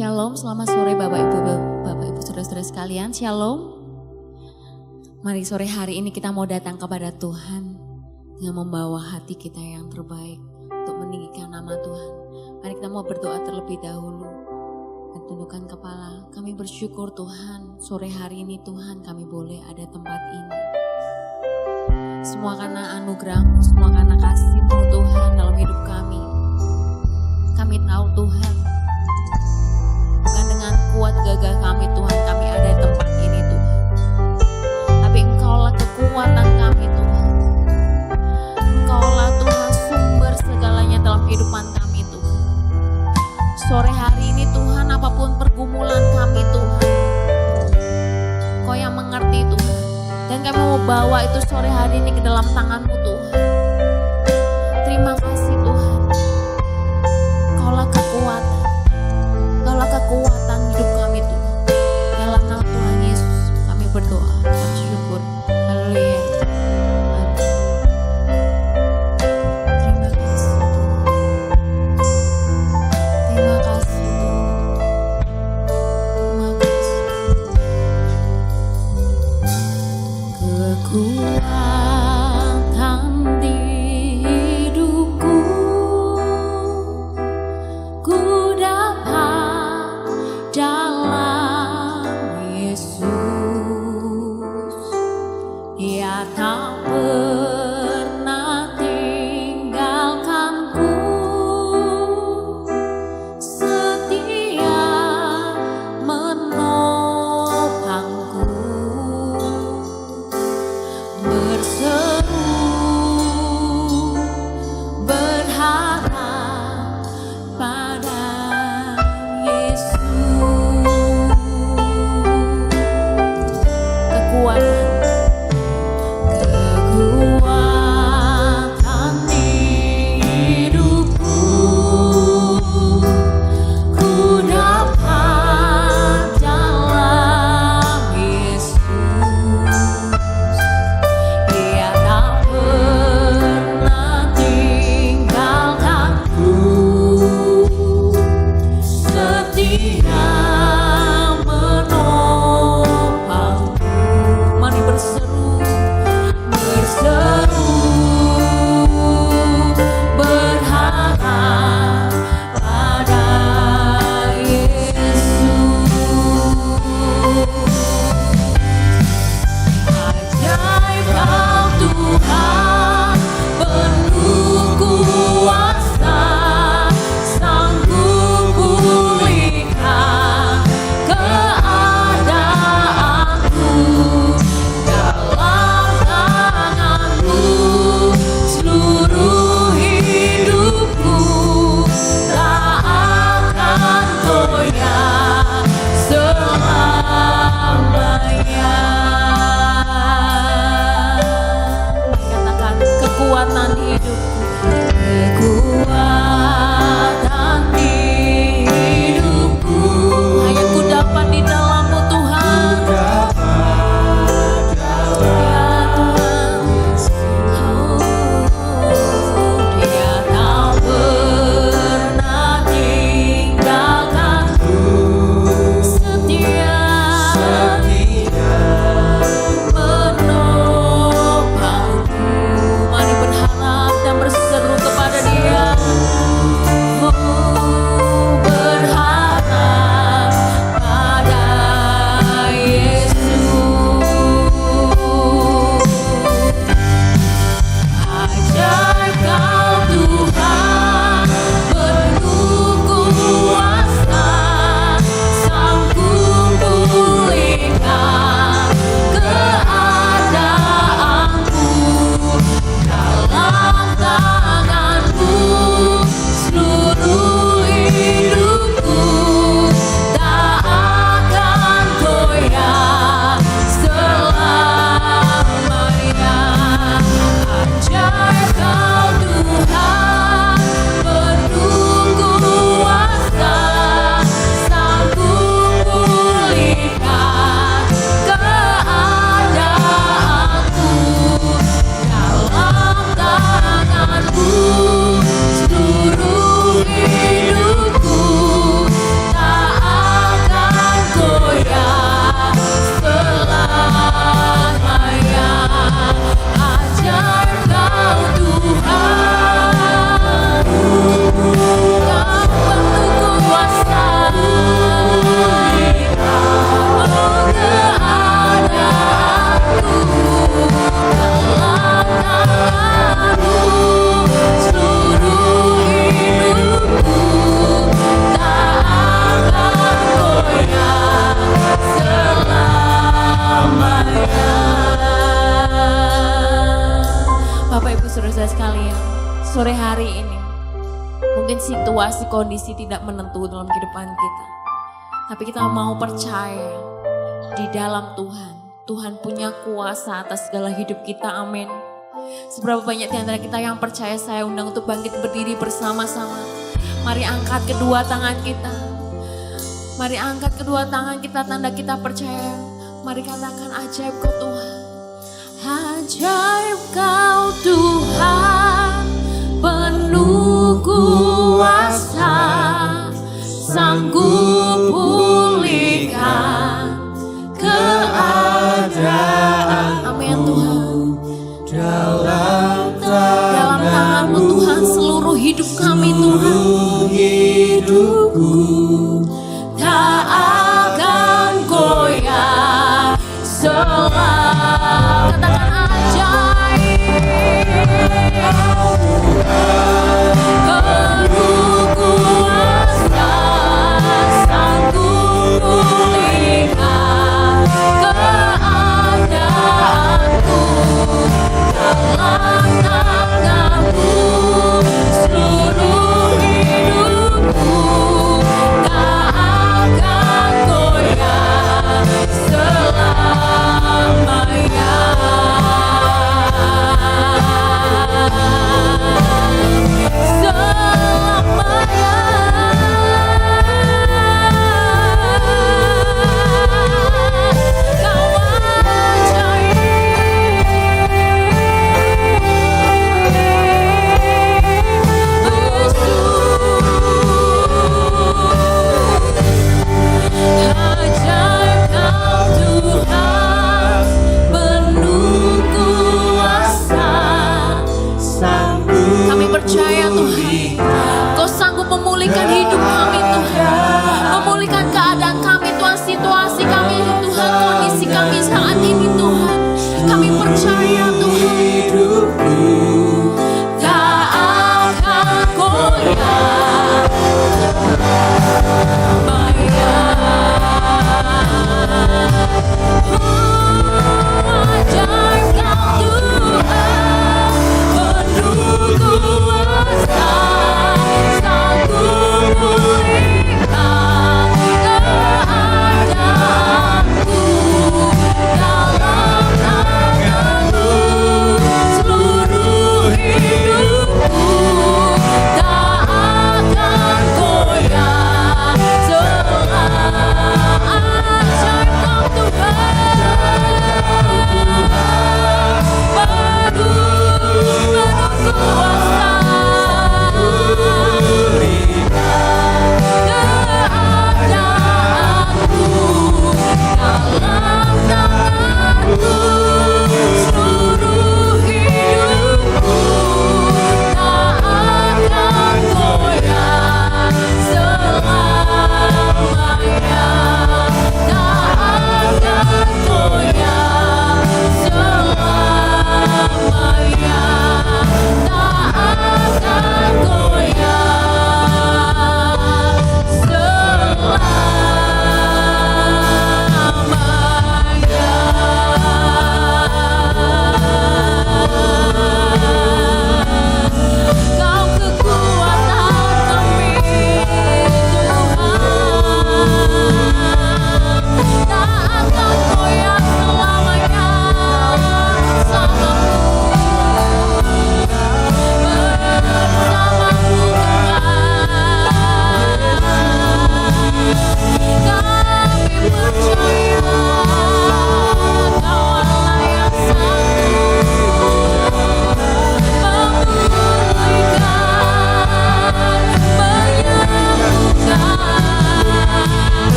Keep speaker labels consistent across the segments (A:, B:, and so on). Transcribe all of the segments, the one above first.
A: Shalom, selamat sore Bapak Ibu Saudara-saudara sekalian. Shalom. Mari sore hari ini kita mau datang kepada Tuhan dengan membawa hati kita yang terbaik untuk meninggikan nama Tuhan. Mari kita mau berdoa terlebih dahulu dan tundukkan kepala. Kami bersyukur Tuhan, sore hari ini Tuhan kami boleh ada tempat ini. Semua karena anugerah-Mu, semua karena kasih-Mu Tuhan dalam hidup kami. Kami tahu Tuhan, bukan dengan kuat gagah kami Tuhan kami ada di tempat ini Tuhan. Tapi Engkaulah kekuatan kami Tuhan. Engkaulah Tuhan sumber segalanya dalam kehidupan kami Tuhan. Sore hari ini Tuhan, apapun pergumulan kami Tuhan, Engkau yang mengerti Tuhan. Dan kami mau bawa itu sore hari ini ke dalam tangan-Mu Tuhan. Terima kasih Tuhan. Engkaulah kekuatan. Engkaulah kekuatan hidup kami Tuhan. Dalam nama Tuhan Yesus kami berdoa, bersyukur. Haleluya. Terima kasih Tuhan. Terima kasih Tuhan. Terima kasih. Kekuatan di hidupku, ku dapat dalam Yesus. Dia tak pernah tinggalkanku, setia menopangku, berseru berharap pada Yesus. Kekuatan di hidupku, ku dapat dalam Yesus. Dia tak pernah tinggalkanku, setia menopangku. Mari berseru berharap pada Yesus. Ajaib Kau Tuhan, penuh kuasa, sanggup pulihkan keadaanku. Dalam tangan-Mu seluruh hidupku tak akan goyah selamanya. Katakan kekuatan hidupku, kekuatan di hidupku, hanya ku dapat di dalam-Mu Tuhan. Ya Tuhan, Dia tak pernah tinggalkanku, setia menopangku. Mari berharap dan berseru kepada Dia. saudara-saudara sekalian, sore hari ini mungkin situasi kondisi tidak menentu dalam kehidupan kita, tapi kita mau percaya di dalam Tuhan. Tuhan punya kuasa atas segala hidup kita, amin. Seberapa banyak di antara kita yang percaya, saya undang untuk bangkit berdiri bersama-sama. Mari angkat kedua tangan kita. Mari angkat kedua tangan kita, tanda kita percaya. Mari katakan, ajaib kau Tuhan. Ajaib kau Tuhan, penuh kuasa, sanggup pulihkan keadaan. Amin Tuhan. Dalam tangan-Mu Tuhan, seluruh hidup kami Tuhan. Hidupku tak akan goyah selama. Katakan ajaib, penuh kuasa, sanggup pulihkan keadaanku. Dalam tangan-Mu seluruh hidupku tak akan goyah selamanya. Percaya Tuhan, Kau sanggup memulihkan hidup kami Tuhan, memulihkan keadaan kami Tuhan, situasi kami Tuhan, kondisi kami saat ini Tuhan. Kami percaya Tuhan, hidupku tak akan goyah. Ajaib kau Tuhan, penuh kuasa, sanggup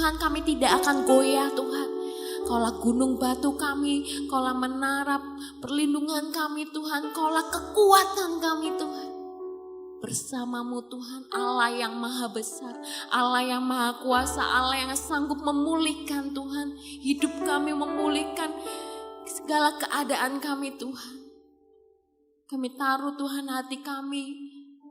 A: Tuhan, kami tidak akan goyah Tuhan. Kaulah gunung batu kami, Kaulah menara perlindungan kami Tuhan, Kaulah kekuatan kami Tuhan. Bersamamu Tuhan, Allah yang maha besar, Allah yang maha kuasa, Allah yang sanggup memulihkan Tuhan. Hidup kami, memulihkan segala keadaan kami Tuhan. Kami taruh Tuhan hati kami,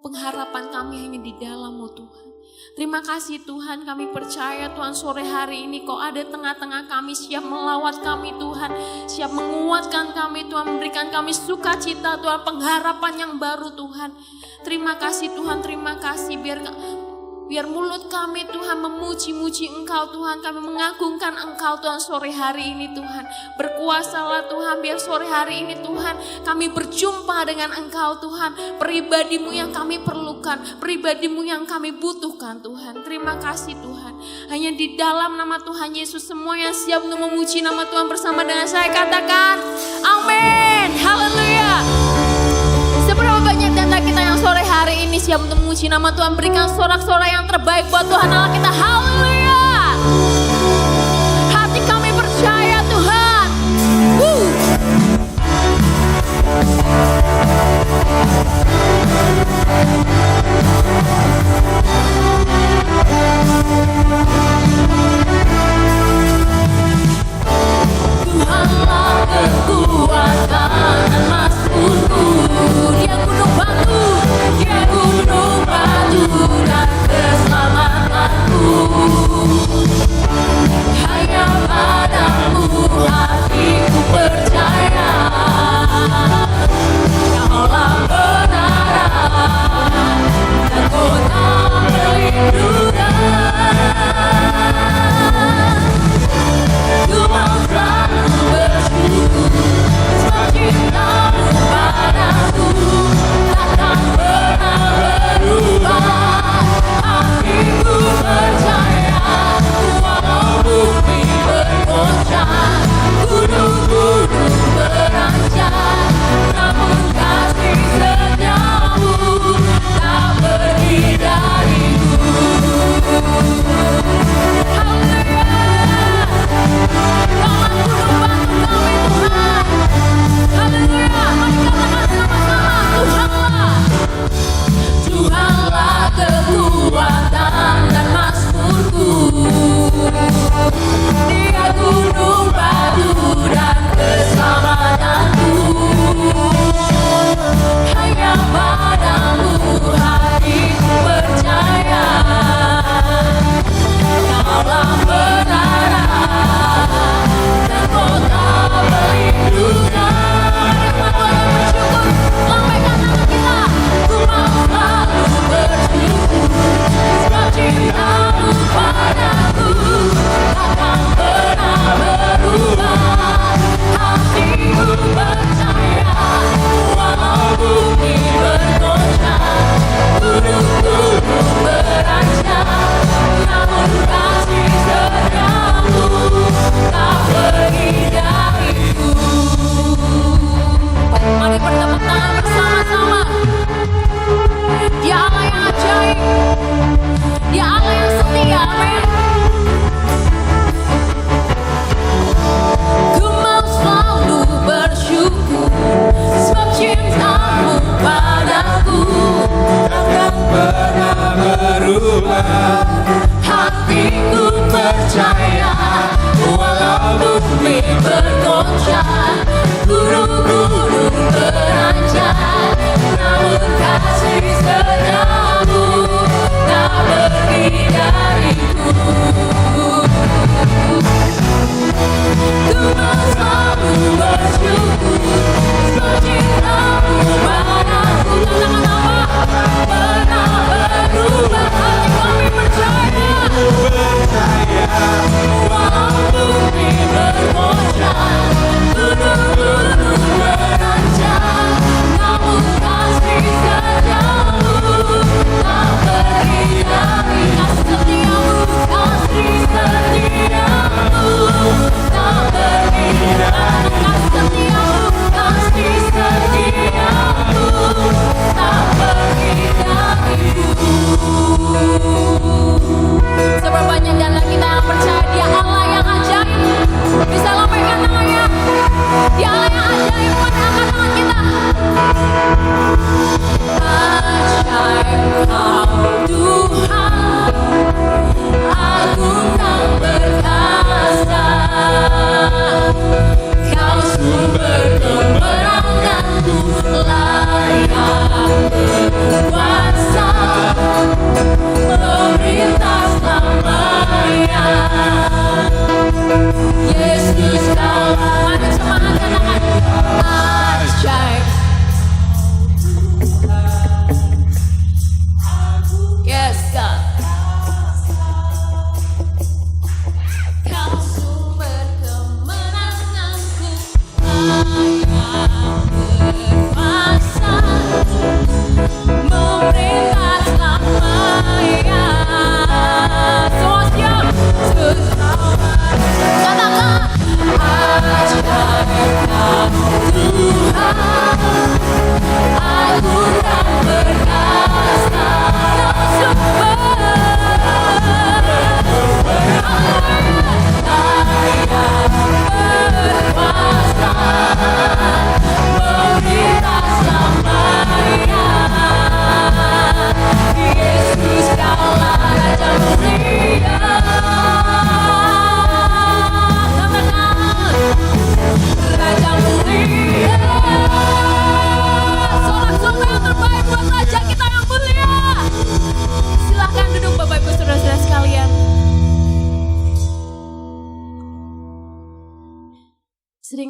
A: pengharapan kami hanya di dalam-Mu Tuhan. Terima kasih Tuhan, kami percaya Tuhan sore hari ini Kau ada tengah-tengah kami, siap melawat kami Tuhan, siap menguatkan kami Tuhan, memberikan kami sukacita Tuhan, pengharapan yang baru Tuhan. Terima kasih Tuhan, terima kasih biar mulut kami Tuhan memuji-muji Engkau Tuhan, kami mengagungkan Engkau Tuhan sore hari ini Tuhan. Berkuasalah Tuhan, biar sore hari ini Tuhan kami berjumpa dengan Engkau Tuhan. Pribadi-Mu yang kami perlukan, pribadi-Mu yang kami butuhkan Tuhan. Terima kasih Tuhan. Hanya di dalam nama Tuhan Yesus semua yang siap untuk memuji nama Tuhan bersama dengan saya katakan amin. Haleluya. Seberapa banyak di antara kita yang sore hari ini siap untuk memuji nama Tuhan, berikan sorak-sorai yang terbaik buat Tuhan Allah kita. Haleluya. Hati kami percaya Tuhan. Tuhanlah kekuatan emasku, Dia gunung batu, Dia gunung batu dan keselamatanku.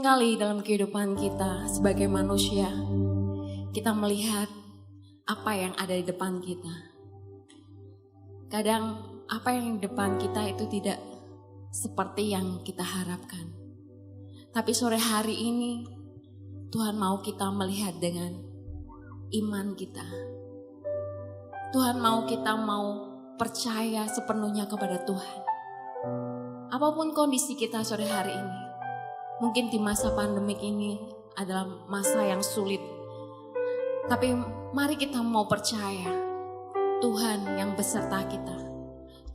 A: Seringkali dalam kehidupan kita sebagai manusia, kita melihat apa yang ada di depan kita. Kadang apa yang di depan kita itu tidak seperti yang kita harapkan. Tapi sore hari ini Tuhan mau kita melihat dengan iman kita. Tuhan mau kita percaya sepenuhnya kepada Tuhan. Apapun kondisi kita sore hari ini, mungkin di masa pandemik ini adalah masa yang sulit. Tapi mari kita mau percaya Tuhan yang beserta kita.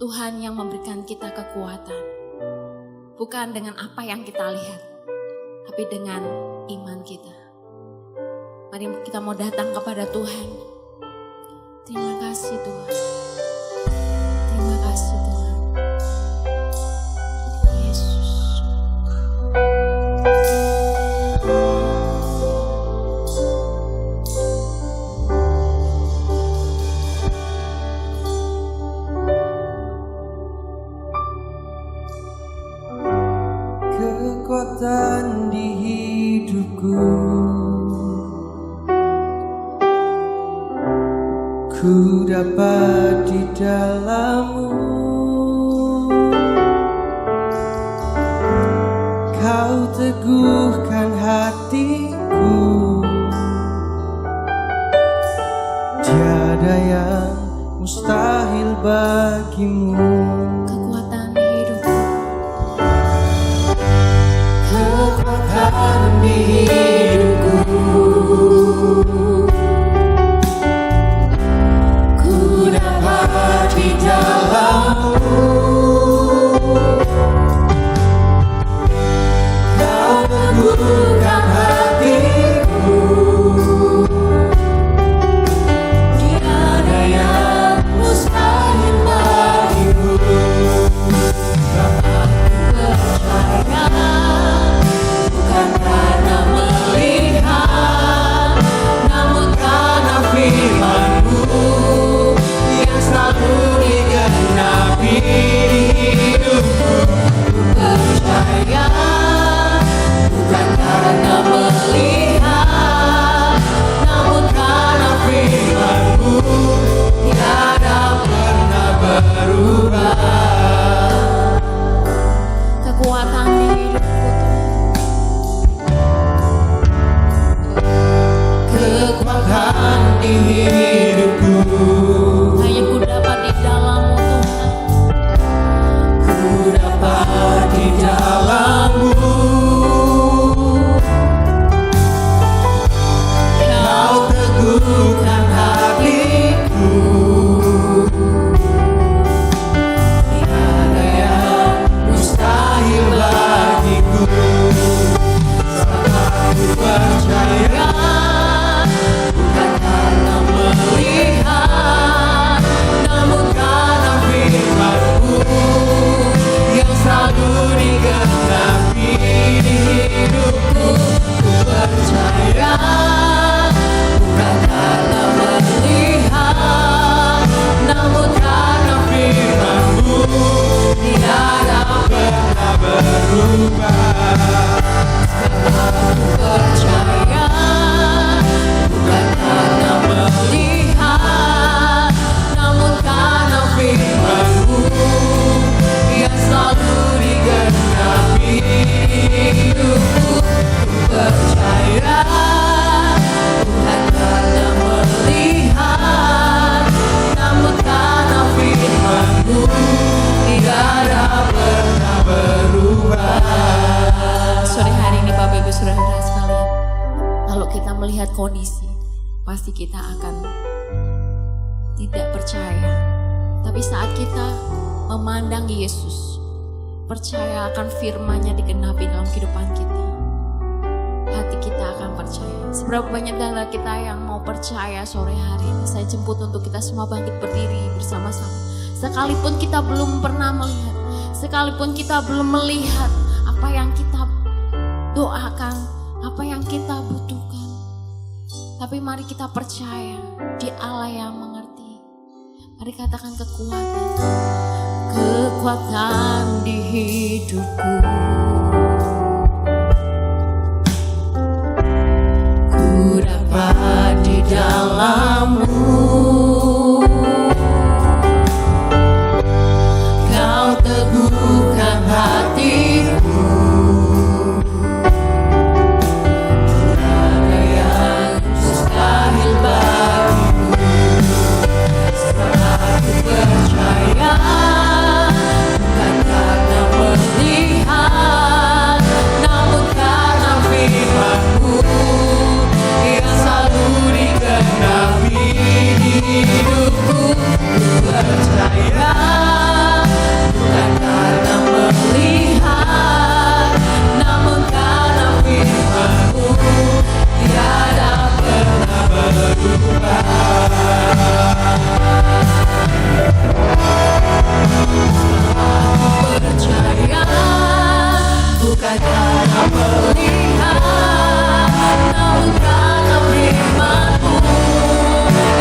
A: Tuhan yang memberikan kita kekuatan. Bukan dengan apa yang kita lihat, tapi dengan iman kita. Mari kita mau datang kepada Tuhan. Terima kasih Tuhan. Terima kasih Tuhan. Yesus.
B: Kekuatan di hidupku, ku dapat di dalam-Mu. Kau teguhkan hatiku, tiada yang mustahil bagimu.
A: Kekuatan di hidupku,
B: Kekuatan di hidupku, ku dapat di dalam-Mu. Kau teguhkan hatiku, tiada yang mustahil bagimu. Bukan karena melihat, namun karena firman-Mu yang selalu digenapi di hidupku. Ku percaya, bukan karena melihat, namun karena firman-Mu tiada pernah berubah.
A: kekuatan di hidupku
B: Kekuatan di hidupku,
A: hanya ku dapat di dalam-Mu Tuhan.
B: ku dapat di dalam-Mu. Kau teguhkan hatiku, tiada yang mustahil bagiku. Sebab ku percaya, bukan karena melihat, namun karena firman-Mu yang selalu digenapi di hidupku. Ku percaya, bukan karena melihat, namun karena firman-Mu tiada pernah berubah. Sebab ku percaya, bukan karena melihat, namun karena firman-Mu yang selalu digenapi hidupku. Ku percaya, bukan karena melihat, namun karena firman-Mu tiada pernah berubah.
A: Sore hari ini Bapak Ibu Saudara sekalian, kalau kita melihat kondisi, pasti kita akan tidak percaya. Tapi saat kita memandang Yesus, percaya akan firman-Nya digenapi dalam kehidupan kita, hati kita akan percaya. Seberapa banyak dari kita yang mau percaya sore hari ini? Saya jemput untuk kita semua bangkit berdiri bersama-sama. Sekalipun kita belum pernah melihat, sekalipun kita belum melihat apa yang kita doakan, apa yang kita butuhkan, tapi mari kita percaya di Allah yang mengerti. Mari katakan kekuatan di hidupku,
B: dapat di dalammu. Kau teguhkan hatiku, tiada yang mustahil bagimu. Setelah ku percaya, bukan karena melihat, namun karena firman-Mu yang selalu digenapi di hidupku. Ku percaya, bukan karena melihat, namun karena firman-Mu tiada pernah berubah. Percaya, bukan karena melihat, namun karena firman-Mu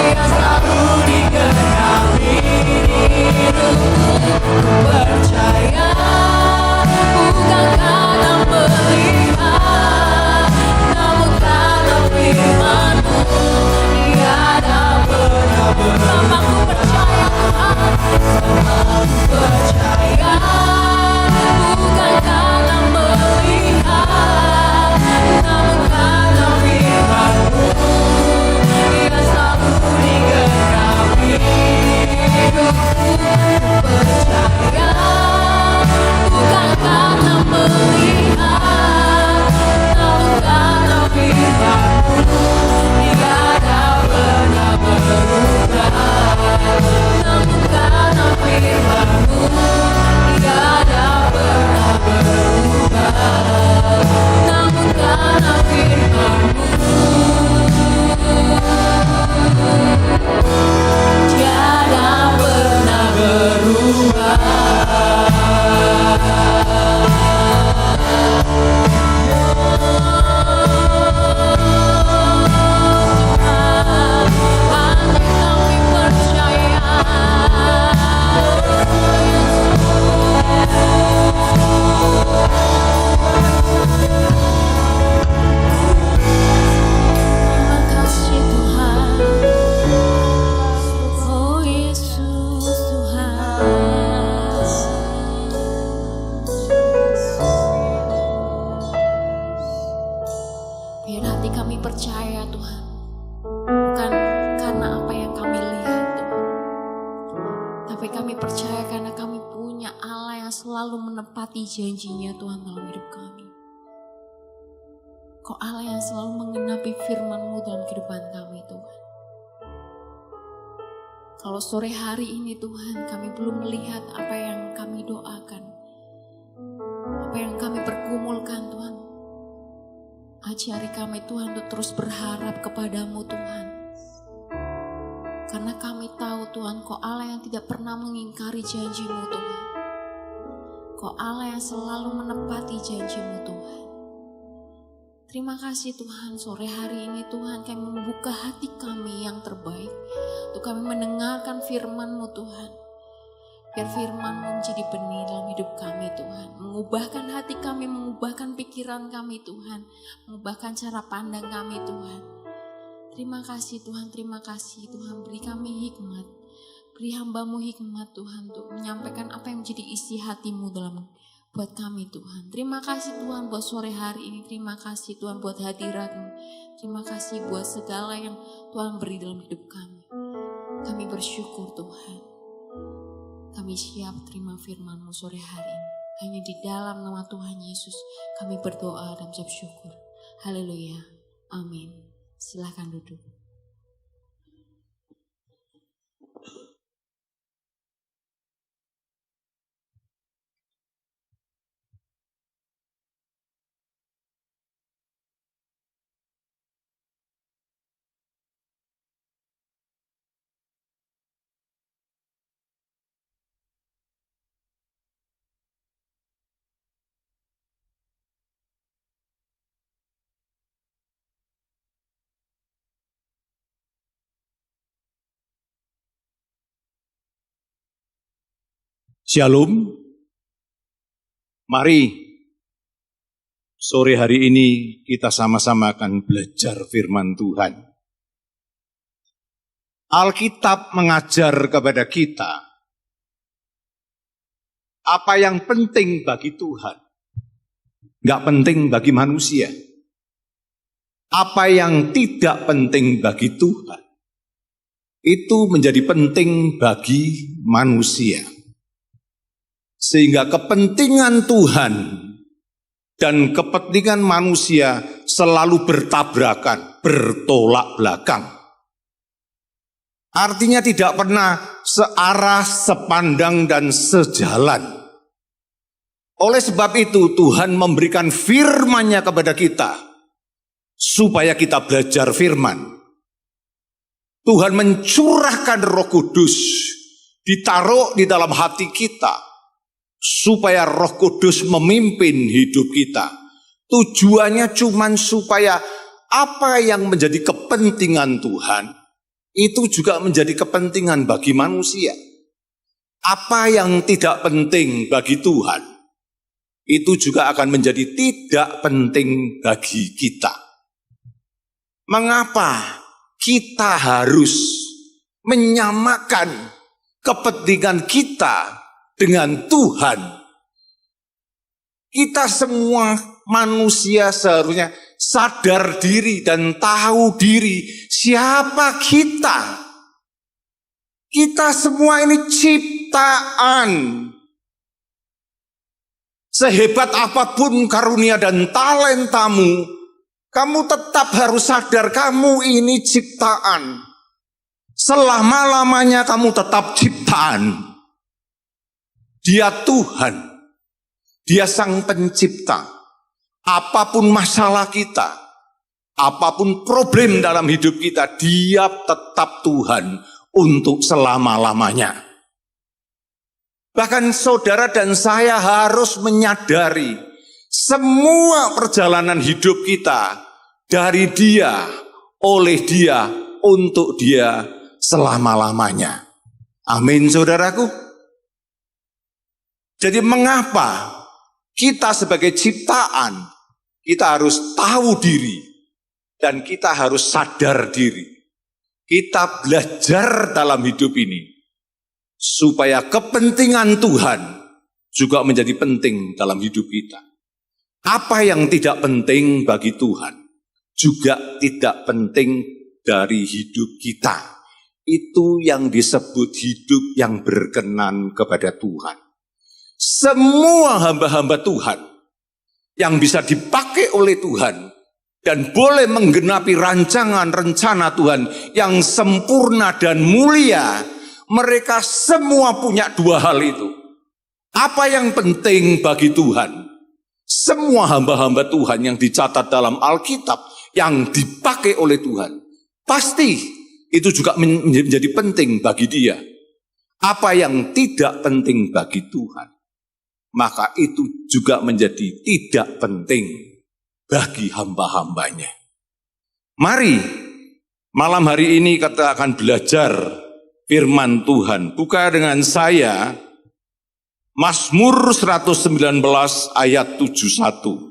B: yang selalu digenapi di hidupku. Ku percaya, bukan karena melihat, namun karena firman-Mu tiada pernah berubah. Ku percaya Tuhan, ku percaya, bukan karena melihat, namun karena firman-Mu yang selalu digenapi hidupku. Percaya, bukan karena melihat, namun karena firman-Mu tiada pernah berubah. Namun karena firman-Mu tiada pernah berubah. Namun karena firman-Mu tiada pernah berubah. Andai kami percaya, terima kasih Tuhan. Oh Yesus Tuhan, biar hati kami percaya Tuhan, bukan karena apa yang kami lihat Tuhan, tapi kami percaya karena kami punya Allah yang selalu menepati janjinya Tuhan dalam hidup kami. Kau Allah yang selalu menggenapi firman-Mu dalam kehidupan kami Tuhan. Kalau sore hari ini Tuhan kami belum melihat apa yang kami doakan, apa yang kami pergumulkan Tuhan, ajari kami Tuhan untuk terus berharap kepadamu Tuhan. Karena kami tahu Tuhan, Kau Allah yang tidak pernah mengingkari janji-Mu Tuhan. Kau Allah yang selalu menepati janji-Mu Tuhan. Terima kasih Tuhan, sore hari ini Tuhan kami membuka hati kami yang terbaik untuk kami mendengarkan firman-Mu Tuhan. Biar firman-Mu menjadi benih dalam hidup kami Tuhan. Mengubahkan hati kami, mengubahkan pikiran kami Tuhan. Mengubahkan cara pandang kami Tuhan. Terima kasih Tuhan, terima kasih Tuhan. Beri kami hikmat. Beri hamba-Mu hikmat Tuhan untuk menyampaikan apa yang menjadi isi hati-Mu dalam buat kami Tuhan. Terima kasih Tuhan buat sore hari ini. Terima kasih Tuhan buat hadirat-Mu. Terima kasih buat segala yang Tuhan beri dalam hidup kami. Kami bersyukur Tuhan. Kami siap terima firman-Mu sore hari ini. Hanya di dalam nama Tuhan Yesus kami berdoa dan mengucap syukur. Haleluya. Amin. Silakan duduk.
C: Shalom. Mari Sore hari ini kita sama-sama akan belajar firman Tuhan. Alkitab mengajar kepada kita apa yang penting bagi Tuhan, nggak penting bagi manusia. Apa yang tidak penting bagi Tuhan, itu menjadi penting bagi manusia. Sehingga kepentingan Tuhan dan kepentingan manusia selalu bertabrakan, bertolak belakang. Artinya tidak pernah searah, sepandang, dan sejalan. Oleh sebab itu Tuhan memberikan firman-Nya kepada kita, supaya kita belajar firman. Tuhan mencurahkan Roh Kudus, ditaruh di dalam hati kita, supaya Roh Kudus memimpin hidup kita. Tujuannya cuma supaya apa yang menjadi kepentingan Tuhan, itu juga menjadi kepentingan bagi manusia. Apa yang tidak penting bagi Tuhan, itu juga akan menjadi tidak penting bagi kita. Mengapa kita harus menyamakan kepentingan kita dengan Tuhan? Kita semua manusia seharusnya sadar diri dan tahu diri siapa kita. Kita semua ini ciptaan. Sehebat apapun karunia dan talentamu, kamu tetap harus sadar kamu ini ciptaan. Selama-lamanya kamu tetap ciptaan. Dia Tuhan. Dia Sang Pencipta. Apapun masalah kita, apapun problem dalam hidup kita, Dia tetap Tuhan untuk selama-lamanya. Bahkan saudara dan saya harus menyadari semua perjalanan hidup kita dari Dia, oleh Dia, untuk Dia selama-lamanya. Amin, saudaraku. Jadi mengapa kita sebagai ciptaan, kita harus tahu diri dan kita harus sadar diri. Kita belajar dalam hidup ini supaya kepentingan Tuhan juga menjadi penting dalam hidup kita. Apa yang tidak penting bagi Tuhan juga tidak penting dari hidup kita. Itu yang disebut hidup yang berkenan kepada Tuhan. Semua hamba-hamba Tuhan yang bisa dipakai oleh Tuhan dan boleh menggenapi rancangan rencana Tuhan yang sempurna dan mulia, mereka semua punya dua hal itu. Apa yang penting bagi Tuhan? Semua hamba-hamba Tuhan yang dicatat dalam Alkitab yang dipakai oleh Tuhan, pasti itu juga menjadi penting bagi dia. Apa yang tidak penting bagi Tuhan, maka itu juga menjadi tidak penting bagi hamba-hambanya. Mari malam hari ini kita akan belajar firman Tuhan. Buka dengan saya Mazmur 119 ayat 71.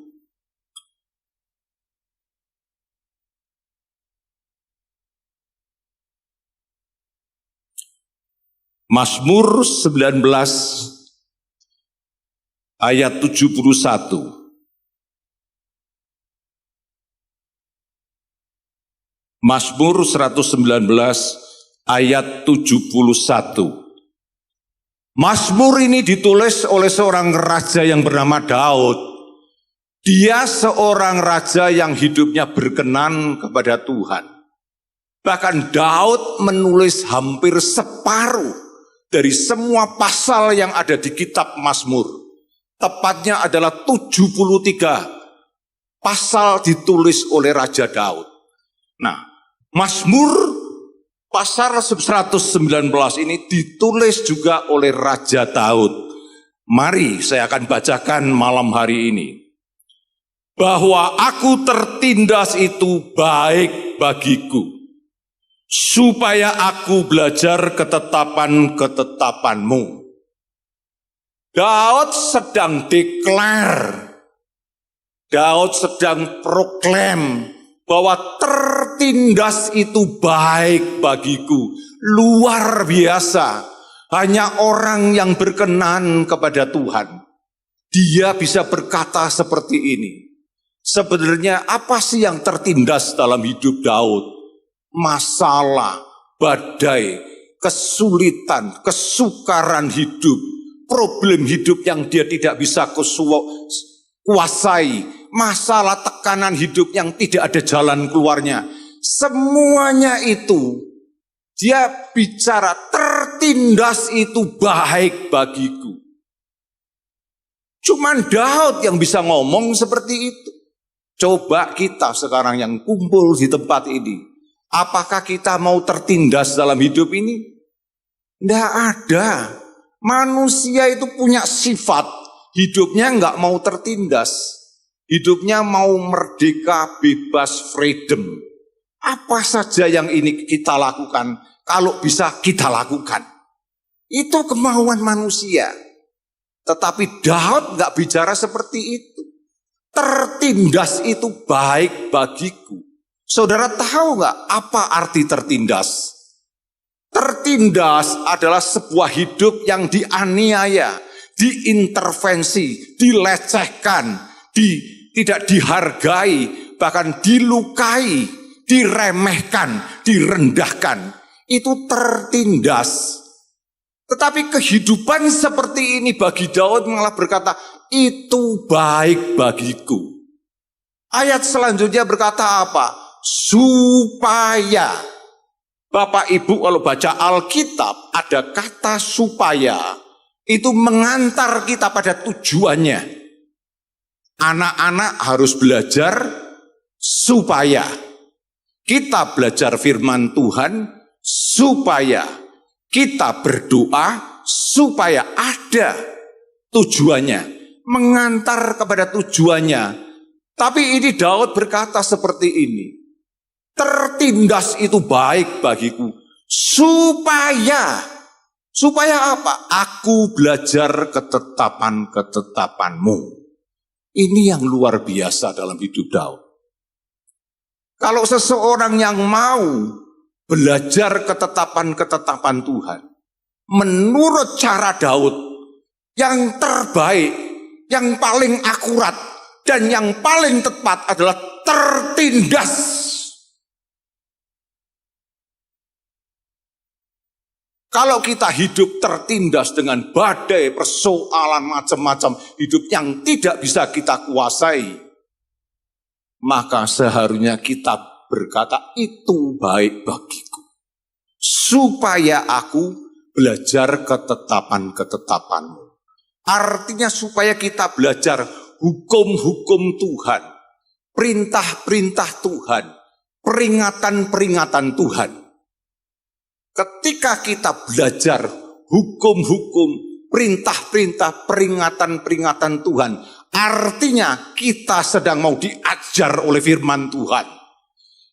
C: Mazmur 19 ayat 71. Mazmur 119 ayat 71. Mazmur ini ditulis oleh seorang raja yang bernama Daud. Dia seorang raja yang hidupnya berkenan kepada Tuhan. Bahkan Daud menulis hampir separuh dari semua pasal yang ada di kitab Mazmur. Tepatnya adalah 73 pasal ditulis oleh Raja Daud. Nah, Mazmur pasal 119 ini ditulis juga oleh Raja Daud. Mari saya akan bacakan malam hari ini. Bahwa aku tertindas itu baik bagiku, supaya aku belajar ketetapan-ketetapanmu. Daud sedang declare Daud sedang proklaim bahwa tertindas itu baik bagiku. Luar biasa. Hanya orang yang berkenan kepada Tuhan, dia bisa berkata seperti ini. Sebenarnya apa sih yang tertindas dalam hidup Daud? Masalah, badai, kesulitan, kesukaran hidup, problem hidup yang dia tidak bisa kuasai, masalah tekanan hidup yang tidak ada jalan keluarnya. Semuanya itu dia bicara tertindas itu baik bagiku. Cuman Daud yang bisa ngomong seperti itu. Coba kita sekarang yang kumpul di tempat ini, apakah kita mau tertindas dalam hidup ini? Tidak ada. Manusia itu punya sifat, hidupnya nggak mau tertindas. Hidupnya mau merdeka, bebas, freedom. Apa saja yang ini kita lakukan, kalau bisa kita lakukan. Itu kemauan manusia. Tetapi Daud nggak bicara seperti itu. Tertindas itu baik bagiku. Saudara tahu nggak apa arti tertindas? Tertindas adalah sebuah hidup yang dianiaya, diintervensi, dilecehkan, tidak dihargai, bahkan dilukai, diremehkan, direndahkan. Itu tertindas. Tetapi kehidupan seperti ini bagi Daud malah berkata, itu baik bagiku. Ayat selanjutnya berkata apa? Supaya. Bapak Ibu kalau baca Alkitab ada kata supaya. Itu mengantar kita pada tujuannya. Anak-anak harus belajar supaya. Kita belajar firman Tuhan supaya. Kita berdoa supaya ada tujuannya. Mengantar kepada tujuannya. Tapi ini Daud berkata seperti ini. Tertindas itu baik bagiku. Supaya apa? Aku belajar ketetapan-ketetapanmu. Ini yang luar biasa dalam hidup Daud. Kalau seseorang yang mau belajar ketetapan-ketetapan Tuhan, menurut cara Daud, yang terbaik, yang paling akurat, dan yang paling tepat adalah tertindas. Kalau kita hidup tertindas dengan badai, persoalan macam-macam, hidup yang tidak bisa kita kuasai, maka seharusnya kita berkata, itu baik bagiku. Supaya aku belajar ketetapan-ketetapanmu. Artinya supaya kita belajar hukum-hukum Tuhan, perintah-perintah Tuhan, peringatan-peringatan Tuhan. Ketika kita belajar hukum-hukum, perintah-perintah, peringatan-peringatan Tuhan, artinya kita sedang mau diajar oleh firman Tuhan.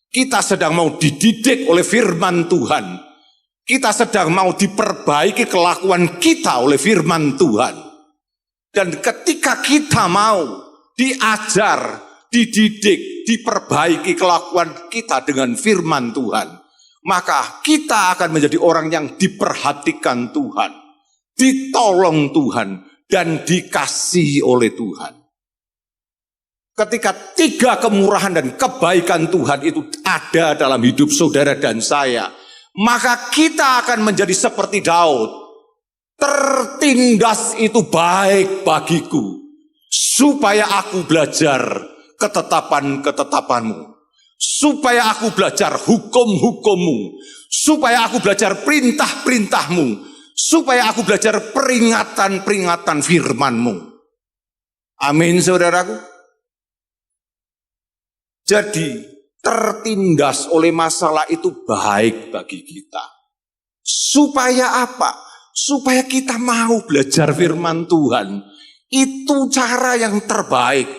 C: Kita sedang mau dididik oleh firman Tuhan. Kita sedang mau diperbaiki kelakuan kita oleh firman Tuhan. Dan ketika kita mau diajar, dididik, diperbaiki kelakuan kita dengan firman Tuhan, maka kita akan menjadi orang yang diperhatikan Tuhan, ditolong Tuhan, dan dikasihi oleh Tuhan. Ketika 3 kemurahan dan kebaikan Tuhan itu ada dalam hidup saudara dan saya, maka kita akan menjadi seperti Daud. Tertindas itu baik bagiku, supaya aku belajar ketetapan-ketetapanmu. Supaya aku belajar hukum-hukummu, supaya aku belajar perintah-perintahmu, supaya aku belajar peringatan-peringatan firmanmu. Amin, saudaraku. Jadi, tertindas oleh masalah itu baik bagi kita. Supaya apa? Supaya kita mau belajar firman Tuhan. Itu cara yang terbaik,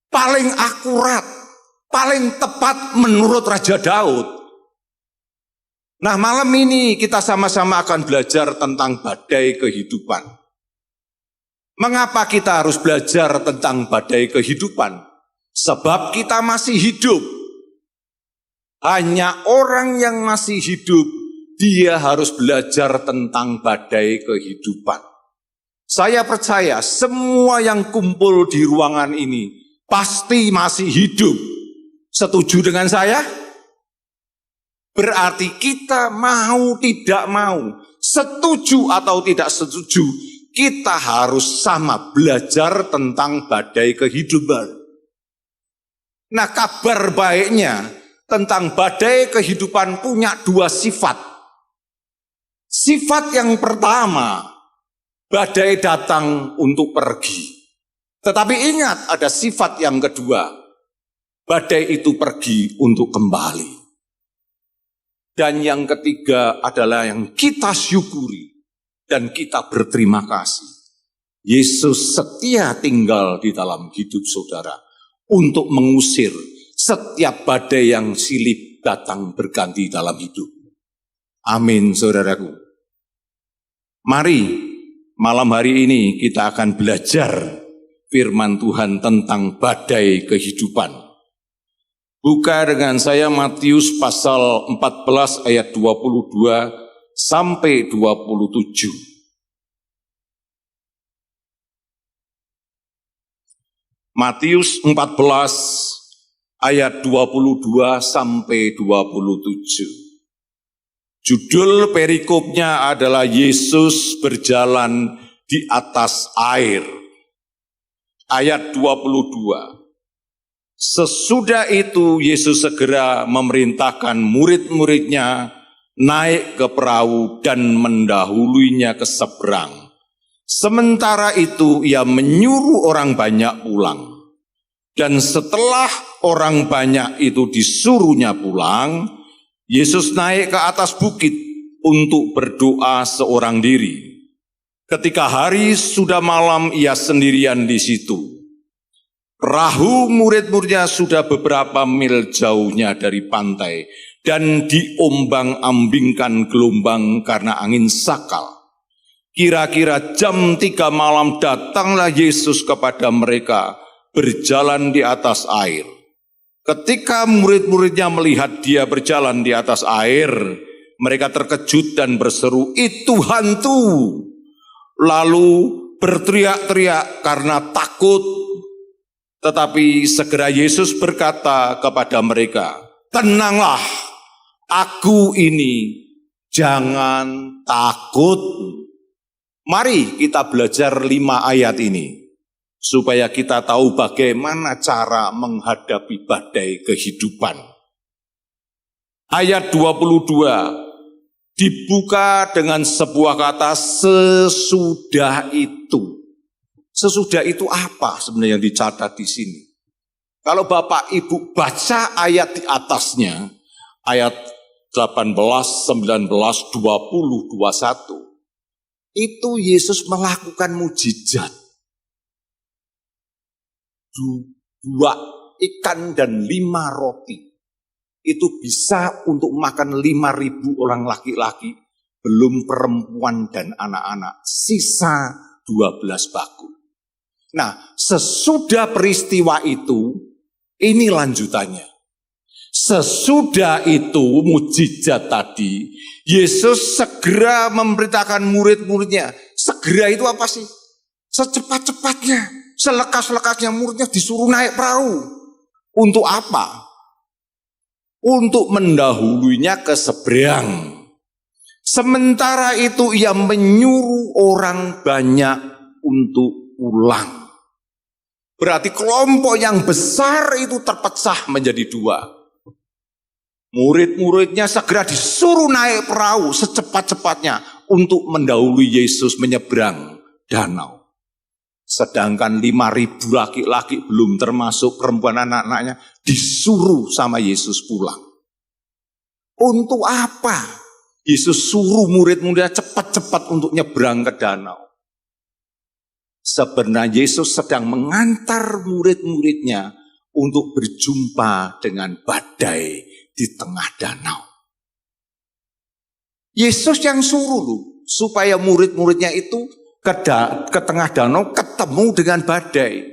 C: paling akurat, paling tepat menurut Raja Daud. Nah, malam ini kita sama-sama akan belajar tentang badai kehidupan. Mengapa kita harus belajar tentang badai kehidupan? Sebab kita masih hidup. Hanya orang yang masih hidup, dia harus belajar tentang badai kehidupan. Saya percaya semua yang kumpul di ruangan ini pasti masih hidup. Setuju dengan saya? Berarti kita mau tidak mau, setuju atau tidak setuju, kita harus sama belajar tentang badai kehidupan. Nah, kabar baiknya tentang badai kehidupan punya dua sifat. Sifat yang pertama, badai datang untuk pergi. Tetapi ingat, ada sifat yang kedua, badai itu pergi untuk kembali. Dan yang ketiga adalah yang kita syukuri dan kita berterima kasih. Yesus setia tinggal di dalam hidup saudara untuk mengusir setiap badai yang silih datang berganti dalam hidup. Amin, saudaraku. Mari malam hari ini kita akan belajar firman Tuhan tentang badai kehidupan. Buka dengan saya Matius pasal 14 ayat 22 sampai 27. Matius 14 ayat 22 sampai 27. Judul perikopnya adalah Yesus berjalan di atas air. Ayat 22. Sesudah itu Yesus segera memerintahkan murid-muridnya naik ke perahu dan mendahuluinya ke seberang. Sementara itu ia menyuruh orang banyak pulang. Dan setelah orang banyak itu disuruhnya pulang, Yesus naik ke atas bukit untuk berdoa seorang diri. Ketika hari sudah malam, ia sendirian di situ. Perahu murid-muridnya sudah beberapa mil jauhnya dari pantai dan diombang-ambingkan gelombang karena angin sakal. Kira-kira jam 3 malam datanglah Yesus kepada mereka berjalan di atas air. Ketika murid-muridnya melihat dia berjalan di atas air, mereka terkejut dan berseru, "Itu hantu!" Lalu berteriak-teriak karena takut. Tetapi segera Yesus berkata kepada mereka, "Tenanglah, aku ini, jangan takut." Mari kita belajar 5 ayat ini, supaya kita tahu bagaimana cara menghadapi badai kehidupan. Ayat 22, dibuka dengan sebuah kata, sesudah itu. Sesudah itu apa sebenarnya yang dicatat di sini? Kalau Bapak Ibu baca ayat di atasnya, ayat 18, 19, 20, 21, itu Yesus melakukan mujizat. 2 ikan dan 5 roti. Itu bisa untuk makan 5.000 orang laki-laki, belum perempuan dan anak-anak. Sisa 12 bakul. Nah, sesudah peristiwa itu, ini lanjutannya. Sesudah itu, mujizat tadi, Yesus segera memberitakan murid-muridnya. Segera itu apa sih? Secepat-cepatnya, selekas-lekasnya muridnya disuruh naik perahu. Untuk apa? Untuk mendahulunya ke seberang. Sementara itu ia menyuruh orang banyak untuk pulang. Berarti kelompok yang besar itu terpecah menjadi 2. Murid-muridnya segera disuruh naik perahu secepat-cepatnya untuk mendahului Yesus menyeberang danau. Sedangkan 5.000 laki-laki belum termasuk perempuan anak-anaknya disuruh sama Yesus pulang. Untuk apa? Yesus suruh murid-muridnya cepat-cepat untuk nyebrang ke danau. Sebenarnya Yesus sedang mengantar murid-muridnya untuk berjumpa dengan badai di tengah danau. Yesus yang suruh loh, supaya murid-muridnya itu ke tengah danau ketemu dengan badai.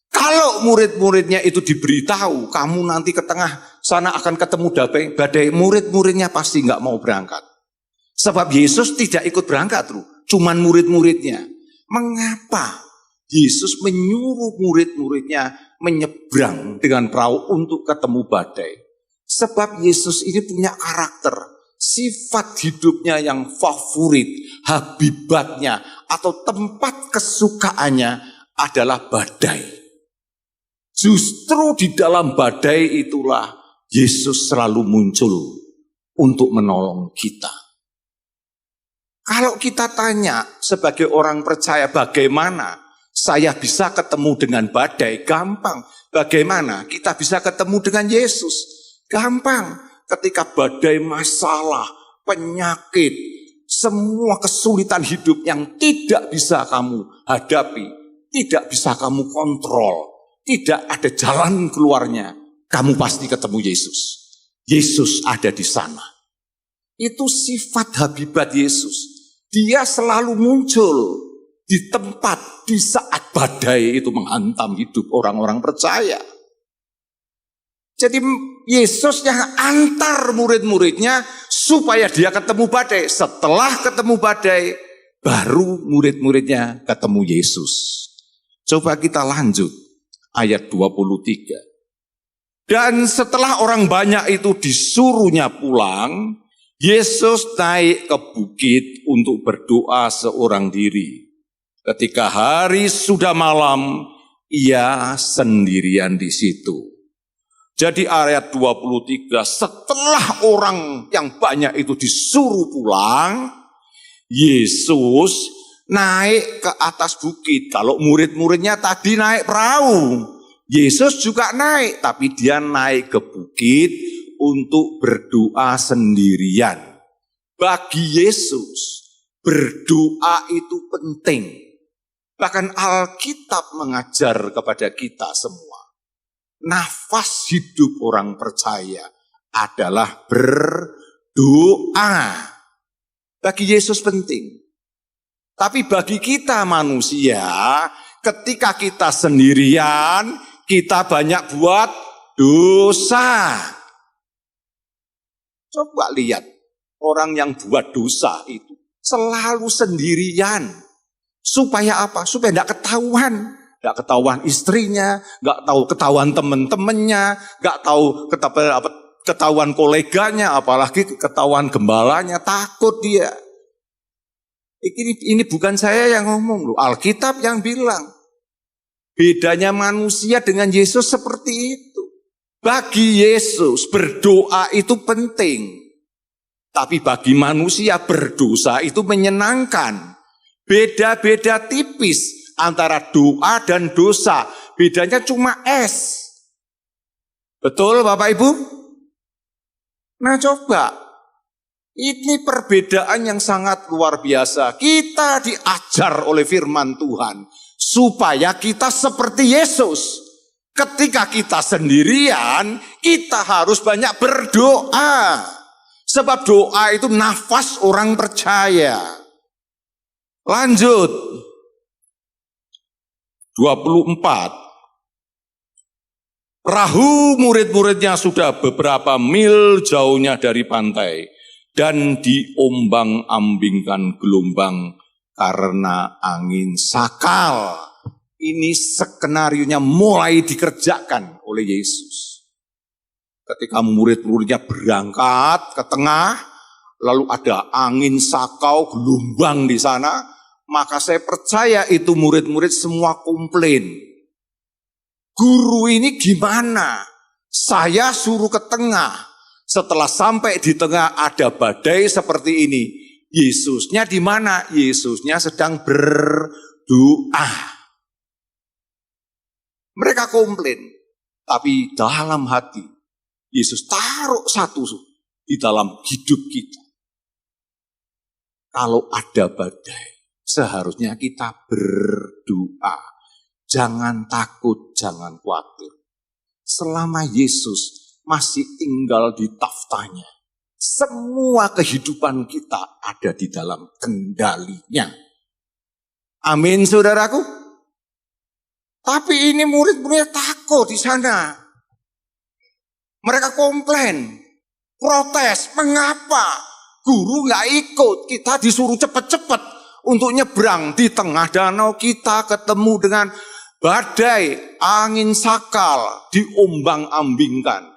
C: Kalau murid-muridnya itu diberitahu, kamu nanti ke tengah sana akan ketemu badai, murid-muridnya pasti nggak mau berangkat. Sebab Yesus tidak ikut berangkat, cuman murid-muridnya. Mengapa Yesus menyuruh murid-muridnya menyeberang dengan perahu untuk ketemu badai? Sebab Yesus ini punya karakter, sifat hidupnya yang favorit, habibatnya atau tempat kesukaannya adalah badai. Justru di dalam badai itulah Yesus selalu muncul untuk menolong kita. Kalau kita tanya sebagai orang percaya bagaimana saya bisa ketemu dengan badai, gampang. Bagaimana kita bisa ketemu dengan Yesus? Gampang. Ketika badai masalah, penyakit, semua kesulitan hidup yang tidak bisa kamu hadapi, tidak bisa kamu kontrol, tidak ada jalan keluarnya, kamu pasti ketemu Yesus. Yesus ada di sana. Itu sifat habibat Yesus. Dia selalu muncul di tempat di saat badai itu menghantam hidup orang-orang percaya. Jadi Yesus yang antar murid-muridnya supaya dia ketemu badai. Setelah ketemu badai, baru murid-muridnya ketemu Yesus. Coba kita lanjut. Ayat 23. Dan setelah orang banyak itu disuruhnya pulang, Yesus naik ke bukit untuk berdoa seorang diri. Ketika hari sudah malam, ia sendirian di situ. Jadi ayat 23, setelah orang yang banyak itu disuruh pulang, Yesus naik ke atas bukit. Kalau murid-muridnya tadi naik perahu, Yesus juga naik, tapi dia naik ke bukit untuk berdoa sendirian. Bagi Yesus, berdoa itu penting. Bahkan Alkitab mengajar kepada kita semua. Nafas hidup orang percaya adalah berdoa. Bagi Yesus penting. Tapi bagi kita manusia, ketika kita sendirian, kita banyak buat dosa. Coba lihat, orang yang buat dosa itu selalu sendirian. Supaya apa? Supaya tidak ketahuan. Tidak ketahuan istrinya, tidak tahu ketahuan teman-temannya, tidak tahu ketahuan koleganya, apalagi ketahuan gembalanya, takut dia. Ini bukan saya yang ngomong, Alkitab yang bilang. Bedanya manusia dengan Yesus seperti itu. Bagi Yesus berdoa itu penting. Tapi bagi manusia berdosa itu menyenangkan. Beda-beda tipis antara doa dan dosa. Bedanya cuma S. Betul Bapak Ibu? Nah coba. Ini perbedaan yang sangat luar biasa. Kita diajar oleh firman Tuhan. Supaya kita seperti Yesus. Ketika kita sendirian, kita harus banyak berdoa. Sebab doa itu nafas orang percaya. Lanjut. 24. Perahu murid-muridnya sudah beberapa mil jauhnya dari pantai. Dan diombang-ambingkan gelombang karena angin sakal. Ini skenarionya mulai dikerjakan oleh Yesus. Ketika murid-muridnya berangkat ke tengah, lalu ada angin sakau, gelombang di sana, maka saya percaya itu murid-murid semua komplain. Guru ini gimana? Saya suruh ke tengah. Setelah sampai di tengah ada badai seperti ini. Yesusnya di mana? Yesusnya sedang berdoa. Mereka komplain. Tapi dalam hati, Yesus taruh satu di dalam hidup kita. Kalau ada badai, seharusnya kita berdoa. Jangan takut, jangan khawatir. Selama Yesus masih tinggal di taftanya, semua kehidupan kita ada di dalam kendalinya. Amin, saudaraku. Tapi ini murid-muridnya takut di sana. Mereka komplain, protes, mengapa guru nggak ikut? Kita disuruh cepat-cepat untuk nyebrang. Di tengah danau kita ketemu dengan badai, angin sakal, diombang-ambingkan.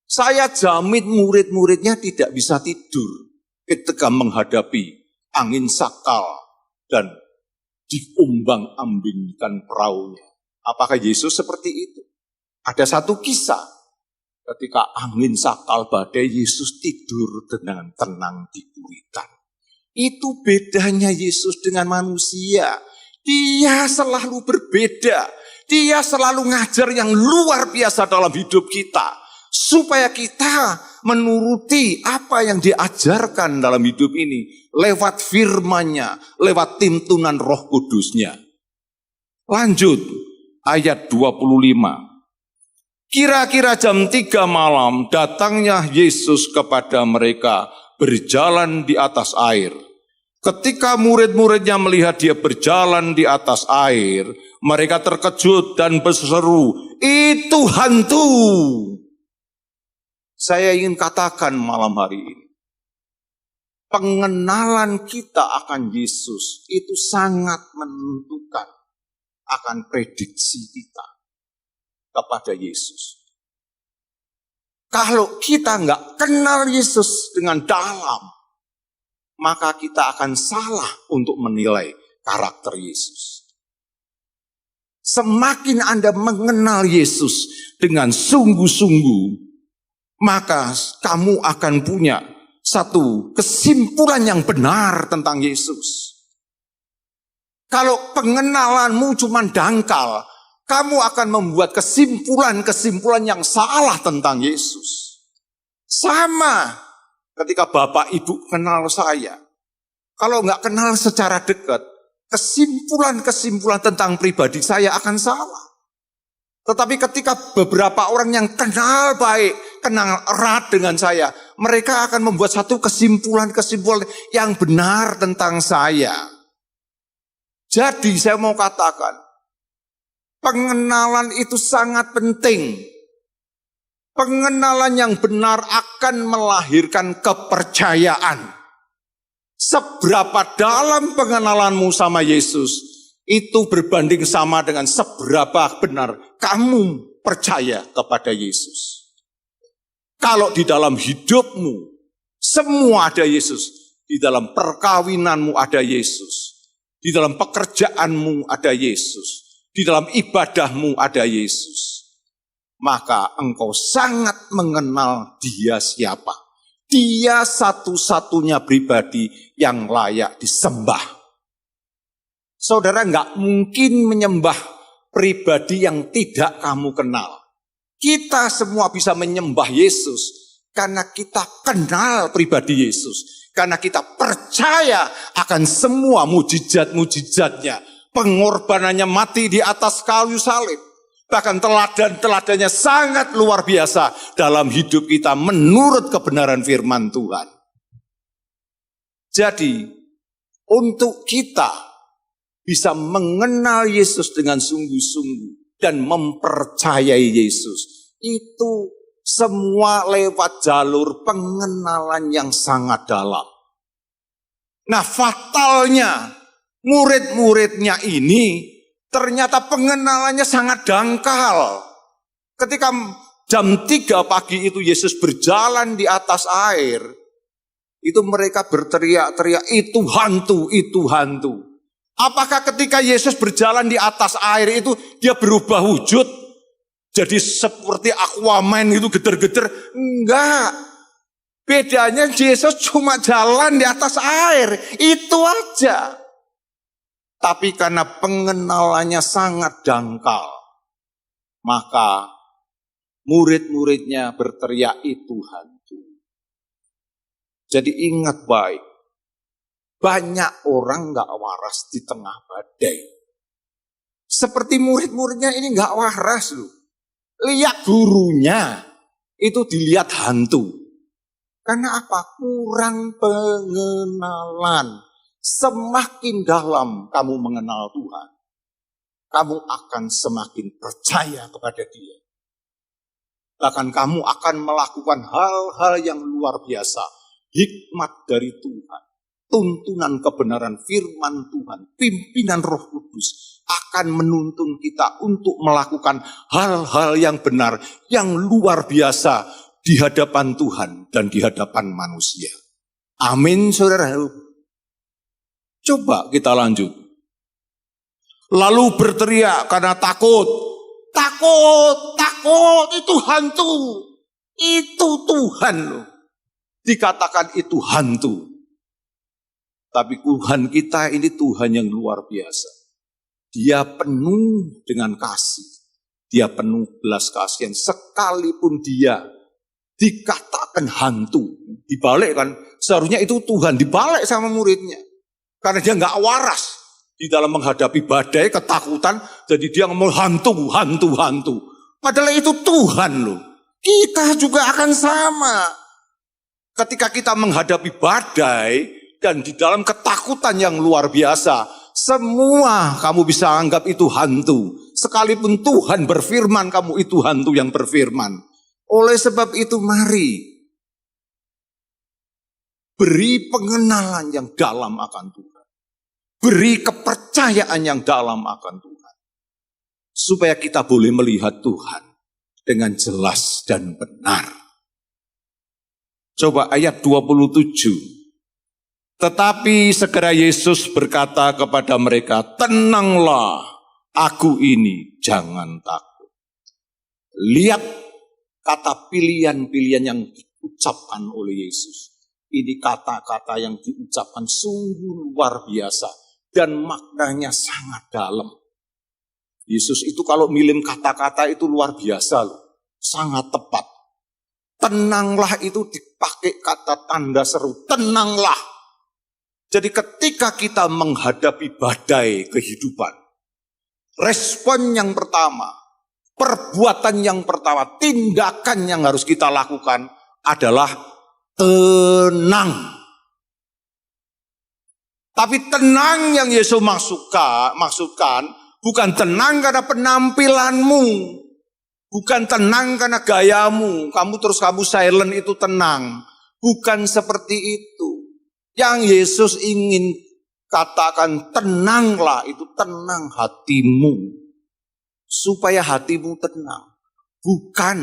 C: Saya jamin murid-muridnya tidak bisa tidur ketika menghadapi angin sakal dan diombang-ambingkan perahunya. Apakah Yesus seperti itu? Ada satu kisah ketika angin sakal badai, Yesus tidur dengan tenang di buritan. Itu bedanya Yesus dengan manusia. Dia selalu berbeda. Dia selalu ngajar yang luar biasa dalam hidup kita. Supaya kita menuruti apa yang diajarkan dalam hidup ini. Lewat firman-Nya, lewat tuntunan Roh Kudus-Nya. Lanjut. Ayat 25. Kira-kira jam 3 malam datangnya Yesus kepada mereka berjalan di atas air. Ketika murid-muridnya melihat dia berjalan di atas air, mereka terkejut dan berseru, "Itu hantu!" Saya ingin katakan malam hari ini, pengenalan kita akan Yesus itu sangat menentukan akan prediksi kita kepada Yesus. Kalau kita nggak kenal Yesus dengan dalam, maka kita akan salah untuk menilai karakter Yesus. Semakin Anda mengenal Yesus dengan sungguh-sungguh, maka kamu akan punya satu kesimpulan yang benar tentang Yesus. Kalau pengenalanmu cuma dangkal, kamu akan membuat kesimpulan-kesimpulan yang salah tentang Yesus. Sama ketika Bapak Ibu kenal saya. Kalau nggak kenal secara dekat, kesimpulan-kesimpulan tentang pribadi saya akan salah. Tetapi ketika beberapa orang yang kenal baik, kenal erat dengan saya, mereka akan membuat satu kesimpulan-kesimpulan yang benar tentang saya. Jadi saya mau katakan, pengenalan itu sangat penting. Pengenalan yang benar akan melahirkan kepercayaan. Seberapa dalam pengenalanmu sama Yesus, itu berbanding sama dengan seberapa benar kamu percaya kepada Yesus. Kalau di dalam hidupmu, semua ada Yesus. Di dalam perkawinanmu ada Yesus. Di dalam pekerjaanmu ada Yesus. Di dalam ibadahmu ada Yesus. Maka engkau sangat mengenal Dia siapa. Dia satu-satunya pribadi yang layak disembah. Saudara nggak mungkin menyembah pribadi yang tidak kamu kenal. Kita semua bisa menyembah Yesus karena kita kenal pribadi Yesus. Karena kita percaya akan semua mujizat-mujizatnya. Pengorbanannya mati di atas kayu salib. Bahkan teladan-teladannya sangat luar biasa dalam hidup kita menurut kebenaran firman Tuhan. Jadi, untuk kita bisa mengenal Yesus dengan sungguh-sungguh dan mempercayai Yesus, itu semua lewat jalur pengenalan yang sangat dalam. Nah, fatalnya murid-muridnya ini ternyata pengenalannya sangat dangkal. Ketika jam 3 pagi itu Yesus berjalan di atas air, itu mereka berteriak-teriak, "Itu hantu, itu hantu." Apakah ketika Yesus berjalan di atas air itu dia berubah wujud? Jadi seperti Aquaman itu geter-geter? Enggak. Bedanya Yesus cuma jalan di atas air. Itu aja. Tapi karena pengenalannya sangat dangkal, maka murid-muridnya berteriak, "Itu hantu." Jadi ingat baik. Banyak orang gak waras di tengah badai. Seperti murid-muridnya ini gak waras loh. Lihat gurunya, itu dilihat hantu. Karena apa? Kurang pengenalan. Semakin dalam kamu mengenal Tuhan, kamu akan semakin percaya kepada Dia. Bahkan kamu akan melakukan hal-hal yang luar biasa. Hikmat dari Tuhan, tuntunan kebenaran firman Tuhan, pimpinan Roh Kudus akan menuntun kita untuk melakukan hal-hal yang benar, yang luar biasa di hadapan Tuhan dan di hadapan manusia. Amin, saudara. Coba kita lanjut. Lalu berteriak karena takut. Takut, itu hantu. Itu Tuhan loh. Dikatakan itu hantu. Tapi Tuhan kita ini Tuhan yang luar biasa. Dia penuh dengan kasih. Dia penuh belas kasihan. Sekalipun dia dikatakan hantu. Dibalik kan, seharusnya itu Tuhan dibalik sama muridnya. Karena dia nggak waras. Di dalam menghadapi badai, ketakutan, jadi dia ngomong hantu. Padahal itu Tuhan loh. Kita juga akan sama. Ketika kita menghadapi badai, dan di dalam ketakutan yang luar biasa, semua kamu bisa anggap itu hantu. Sekalipun Tuhan berfirman, kamu itu hantu yang berfirman. Oleh sebab itu mari, beri pengenalan yang dalam akan Tuhan. Beri kepercayaan yang dalam akan Tuhan. Supaya kita boleh melihat Tuhan dengan jelas dan benar. Coba ayat 27. Tetapi segera Yesus berkata kepada mereka, tenanglah, aku ini, jangan takut. Lihat kata pilihan-pilihan yang diucapkan oleh Yesus. Ini kata-kata yang diucapkan sungguh luar biasa. Dan maknanya sangat dalam. Yesus itu kalau milih kata-kata itu luar biasa loh. Sangat tepat. Tenanglah itu dipakai kata tanda seru. Tenanglah. Jadi ketika kita menghadapi badai kehidupan. Respon yang pertama. Perbuatan yang pertama. Tindakan yang harus kita lakukan adalah tenang. Tapi tenang yang Yesus maksudkan bukan tenang karena penampilanmu. Bukan tenang karena gayamu. Kamu silent itu tenang. Bukan seperti itu. Yang Yesus ingin katakan tenanglah itu tenang hatimu. Supaya hatimu tenang. Bukan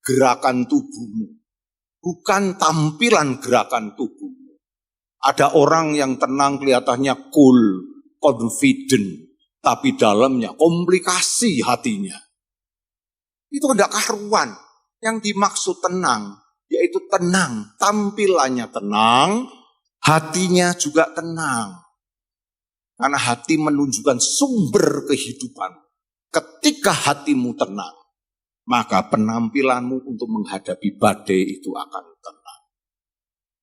C: gerakan tubuhmu. Bukan tampilan gerakan tubuhmu. Ada orang yang tenang kelihatannya cool, confident, tapi dalamnya komplikasi hatinya. Itu tidak karuan. Yang dimaksud tenang, yaitu tenang, tampilannya tenang, hatinya juga tenang. Karena hati menunjukkan sumber kehidupan. Ketika hatimu tenang, maka penampilanmu untuk menghadapi badai itu akan tenang.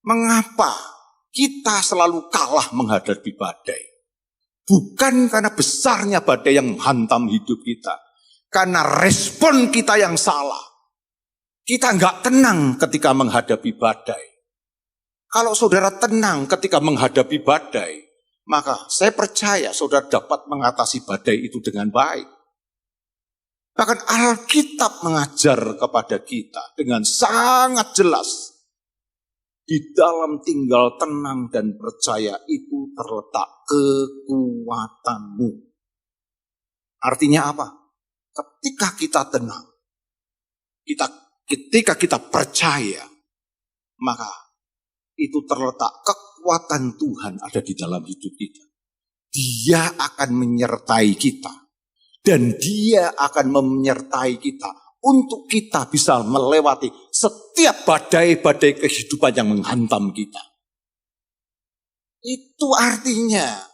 C: Mengapa kita selalu kalah menghadapi badai? Bukan karena besarnya badai yang menghantam hidup kita. Karena respon kita yang salah. Kita nggak tenang ketika menghadapi badai. Kalau saudara tenang ketika menghadapi badai, maka saya percaya saudara dapat mengatasi badai itu dengan baik. Bahkan Alkitab mengajar kepada kita dengan sangat jelas. Di dalam tinggal tenang dan percaya itu terletak kekuatanmu. Artinya apa? Ketika kita tenang, ketika kita percaya, maka itu terletak kekuatan Tuhan ada di dalam hidup kita. Dia akan menyertai kita. Dan dia akan menyertai kita untuk kita bisa melewati setiap badai-badai kehidupan yang menghantam kita. Itu artinya,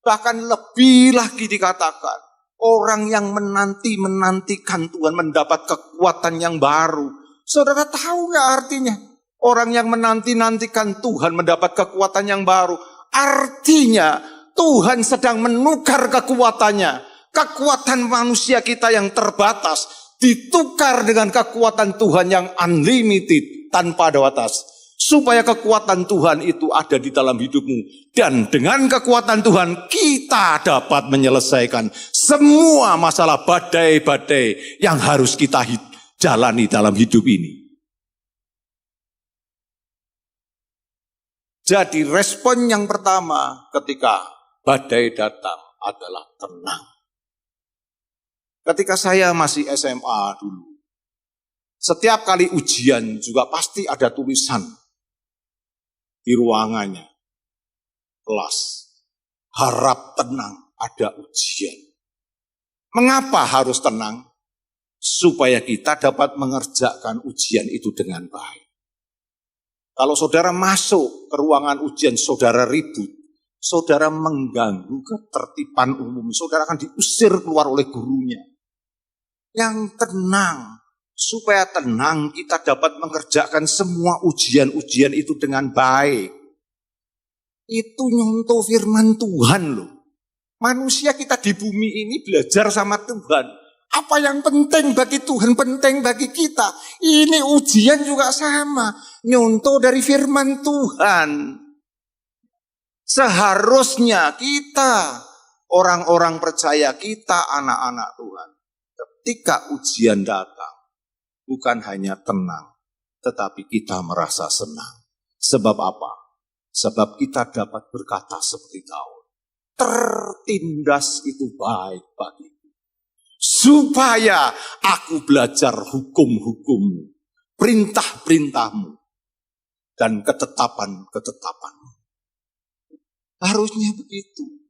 C: bahkan lebih lagi dikatakan, orang yang menantikan Tuhan mendapat kekuatan yang baru. Saudara tahu gak artinya? Orang yang menantikan Tuhan mendapat kekuatan yang baru. Artinya Tuhan sedang menukar kekuatannya. Kekuatan manusia kita yang terbatas ditukar dengan kekuatan Tuhan yang unlimited, tanpa ada batas. Supaya kekuatan Tuhan itu ada di dalam hidupmu. Dan dengan kekuatan Tuhan kita dapat menyelesaikan semua masalah badai-badai yang harus kita jalani dalam hidup ini. Jadi respon yang pertama ketika badai datang adalah tenang. Ketika saya masih SMA dulu, setiap kali ujian juga pasti ada tulisan di ruangannya. Kelas, harap tenang, ada ujian. Mengapa harus tenang? Supaya kita dapat mengerjakan ujian itu dengan baik. Kalau saudara masuk ke ruangan ujian, saudara ribut, saudara mengganggu ketertiban umum, saudara akan diusir keluar oleh gurunya. Yang tenang, supaya tenang kita dapat mengerjakan semua ujian-ujian itu dengan baik. Itu nyontoh firman Tuhan loh. Manusia kita di bumi ini belajar sama Tuhan. Apa yang penting bagi Tuhan, penting bagi kita. Ini ujian juga sama. Nyontoh dari firman Tuhan. Seharusnya kita, orang-orang percaya, kita anak-anak Tuhan. Ketika ujian datang, bukan hanya tenang, tetapi kita merasa senang. Sebab apa? Sebab kita dapat berkata seperti Daud, tertindas itu baik bagiku, supaya aku belajar hukum-hukummu, perintah-perintahmu, dan ketetapan-ketetapanmu. Harusnya begitu.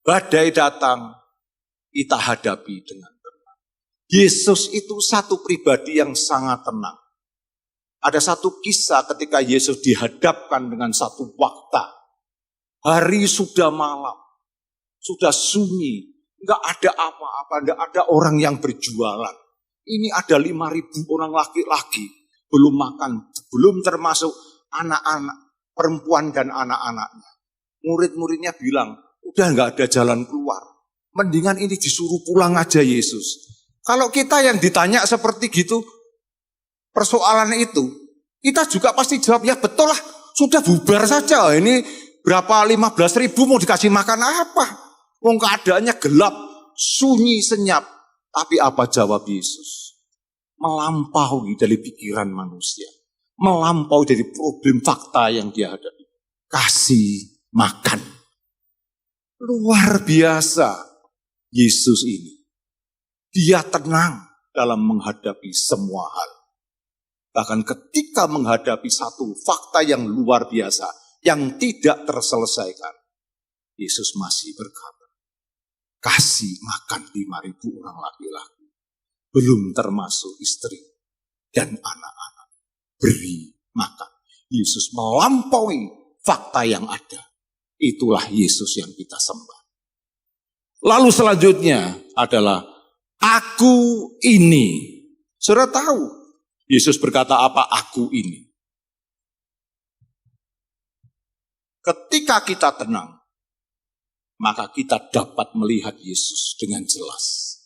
C: Badai datang, kita hadapi dengan tenang. Yesus itu satu pribadi yang sangat tenang. Ada satu kisah ketika Yesus dihadapkan dengan satu fakta. Hari sudah malam, sudah sunyi, nggak ada apa-apa, nggak ada orang yang berjualan. Ini ada 5.000 orang laki-laki, belum makan, belum termasuk anak-anak, perempuan dan anak-anaknya. Murid-muridnya bilang, udah nggak ada jalan keluar. Mendingan ini disuruh pulang aja Yesus. Kalau kita yang ditanya seperti gitu, persoalan itu, kita juga pasti jawab, ya betul lah, sudah bubar saja. Ini berapa 15.000 mau dikasih makan apa? Wong keadaannya gelap, sunyi, senyap. Tapi apa jawab Yesus? Melampaui dari pikiran manusia. Melampaui dari problem fakta yang dia hadapi. Kasih makan. Luar biasa. Yesus ini, dia tenang dalam menghadapi semua hal. Bahkan ketika menghadapi satu fakta yang luar biasa, yang tidak terselesaikan, Yesus masih berkata, kasih makan 5.000 orang laki-laki, belum termasuk istri dan anak-anak, beri makan. Yesus melampaui fakta yang ada. Itulah Yesus yang kita sembah. Lalu selanjutnya adalah aku ini. Saudara tahu Yesus berkata apa? Aku ini. Ketika kita tenang, maka kita dapat melihat Yesus dengan jelas.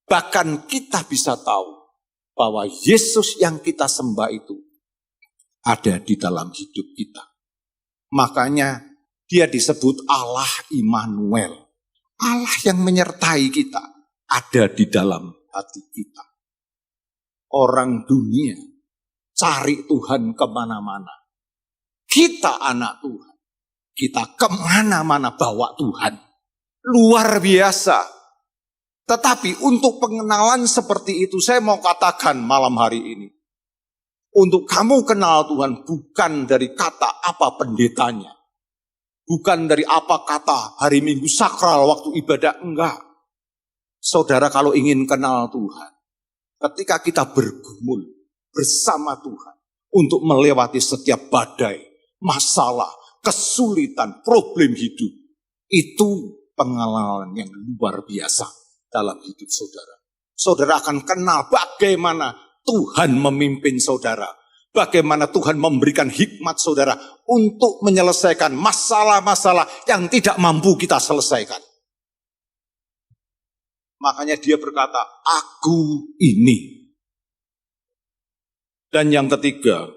C: Bahkan kita bisa tahu bahwa Yesus yang kita sembah itu ada di dalam hidup kita. Makanya dia disebut Allah Immanuel. Allah yang menyertai kita ada di dalam hati kita. Orang dunia cari Tuhan kemana-mana. Kita anak Tuhan. Kita kemana-mana bawa Tuhan. Luar biasa. Tetapi untuk pengenalan seperti itu saya mau katakan malam hari ini. Untuk kamu kenal Tuhan bukan dari kata apa pendetanya. Bukan dari apa kata hari Minggu sakral waktu ibadah, enggak. Saudara kalau ingin kenal Tuhan, ketika kita bergumul bersama Tuhan untuk melewati setiap badai, masalah, kesulitan, problem hidup, itu pengalaman yang luar biasa dalam hidup saudara. Saudara akan kenal bagaimana Tuhan memimpin saudara. Bagaimana Tuhan memberikan hikmat saudara untuk menyelesaikan masalah-masalah yang tidak mampu kita selesaikan. Makanya dia berkata, aku ini. Dan yang ketiga,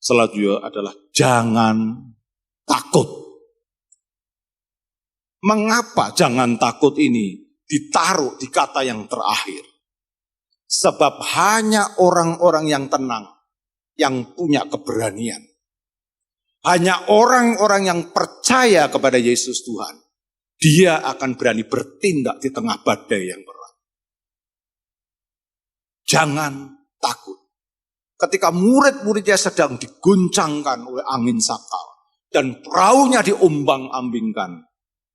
C: selanjutnya adalah jangan takut. Mengapa jangan takut ini ditaruh di kata yang terakhir? Sebab hanya orang-orang yang tenang yang punya keberanian. Hanya orang-orang yang percaya kepada Yesus Tuhan, dia akan berani bertindak di tengah badai yang berat. Jangan takut. Ketika murid-muridnya sedang diguncangkan oleh angin sakal dan perahunya diombang-ambingkan,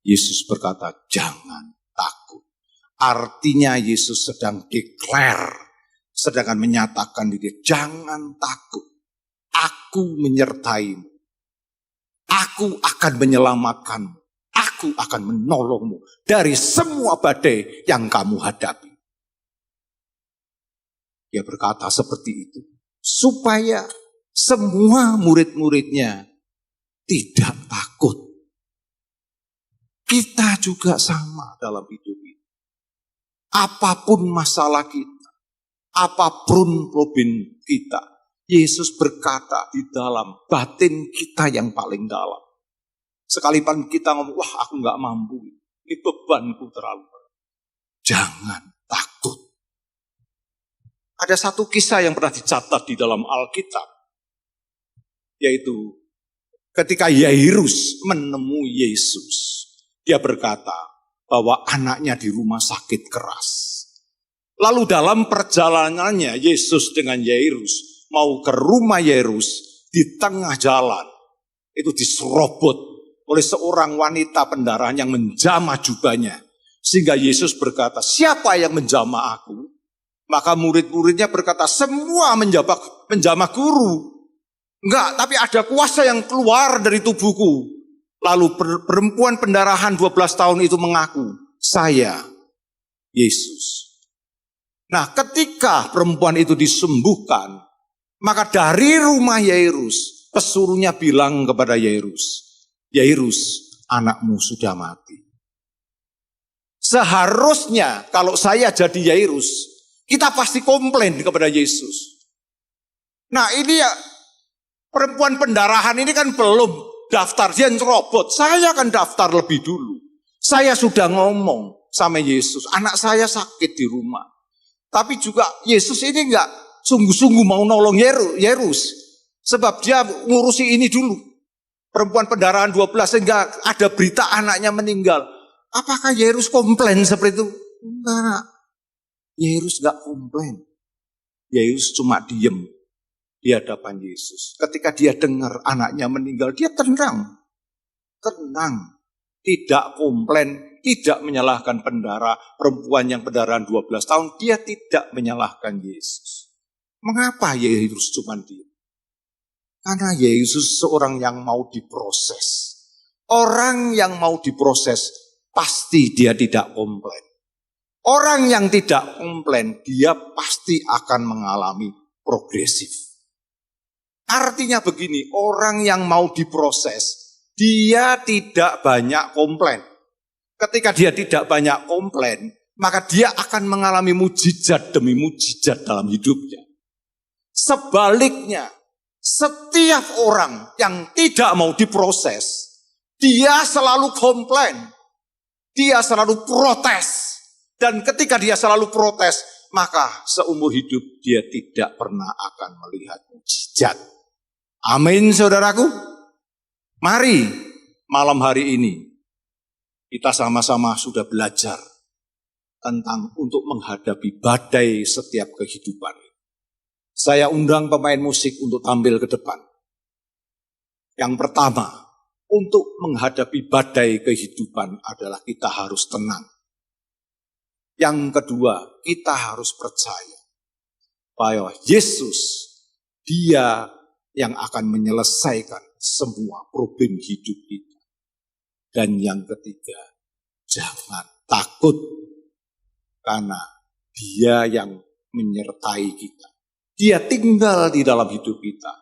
C: Yesus berkata, jangan takut. Artinya Yesus sedang declare, sedangkan menyatakan diri, jangan takut. Aku menyertaimu. Aku akan menyelamatkanmu. Aku akan menolongmu dari semua badai yang kamu hadapi. Dia berkata seperti itu, supaya semua murid-muridnya tidak takut. Kita juga sama dalam hidup ini. Apapun masalah kita, apapun problem kita, Yesus berkata di dalam batin kita yang paling dalam. Sekalipun kita ngomong, wah aku gak mampu, ini bebanku terlalu berat. Jangan takut. Ada satu kisah yang pernah dicatat di dalam Alkitab, yaitu ketika Yairus menemui Yesus, dia berkata bahwa anaknya di rumah sakit keras. Lalu dalam perjalanannya Yesus dengan Yairus mau ke rumah Yairus, di tengah jalan itu diserobot oleh seorang wanita pendarahan yang menjamah jubahnya. Sehingga Yesus berkata, siapa yang menjamah aku? Maka murid-muridnya berkata, semua menjamah guru. Enggak, tapi ada kuasa yang keluar dari tubuhku. Lalu perempuan pendarahan 12 tahun itu mengaku, saya Yesus. Nah, ketika perempuan itu disembuhkan, maka dari rumah Yairus, pesuruhnya bilang kepada Yairus, Yairus, anakmu sudah mati. Seharusnya kalau saya jadi Yairus, kita pasti komplain kepada Yesus. Nah ini ya, perempuan pendarahan ini kan belum daftar, dia nyerobot. Saya kan daftar lebih dulu. Saya sudah ngomong sama Yesus, anak saya sakit di rumah. Tapi juga Yesus ini enggak sungguh-sungguh mau nolong Yairus. Sebab dia ngurusi ini dulu. Perempuan pendarahan 12 sehingga ada berita anaknya meninggal. Apakah Yairus komplain seperti itu? Enggak. Yairus enggak komplain. Yairus cuma diem di hadapan Yesus. Ketika dia dengar anaknya meninggal, dia tenang. Tenang. Tidak komplain, tidak menyalahkan perempuan yang pendarahan 12 tahun. Dia tidak menyalahkan Yesus. Mengapa Yairus cuma diem? Karena Yesus seorang yang mau diproses. Orang yang mau diproses, pasti dia tidak komplain. Orang yang tidak komplain, dia pasti akan mengalami progresif. Artinya begini, orang yang mau diproses, dia tidak banyak komplain. Ketika dia tidak banyak komplain, maka dia akan mengalami mujizat demi mujizat dalam hidupnya. Sebaliknya, setiap orang yang tidak mau diproses, dia selalu komplain, dia selalu protes. Dan ketika dia selalu protes, maka seumur hidup dia tidak pernah akan melihat mujizat. Amin saudaraku. Mari malam hari ini kita sama-sama sudah belajar tentang untuk menghadapi badai setiap kehidupan. Saya undang pemain musik untuk tampil ke depan. Yang pertama, untuk menghadapi badai kehidupan adalah kita harus tenang. Yang kedua, kita harus percaya bahwa Yesus, dia yang akan menyelesaikan semua problem hidup kita. Dan yang ketiga, jangan takut karena dia yang menyertai kita. Dia tinggal di dalam hidup kita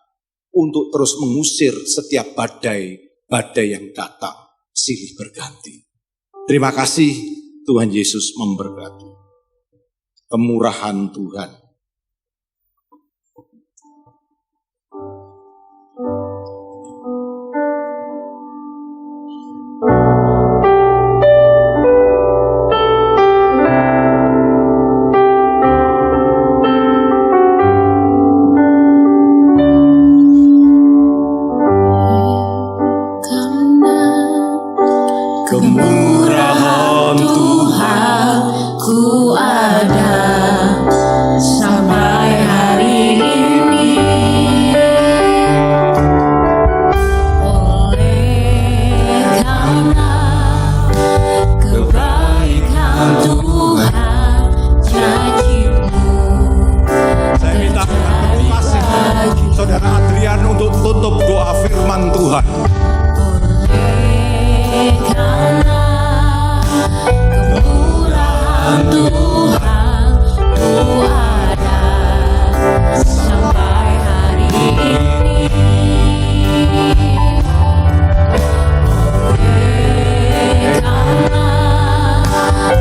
C: untuk terus mengusir setiap badai yang datang silih berganti. Terima kasih, Tuhan Yesus memberkati. Kemurahan Tuhan. kemurahan Tuhan.
B: Oleh karena kemurahan Tuhan, Ku ada sampai hari ini. Oleh karena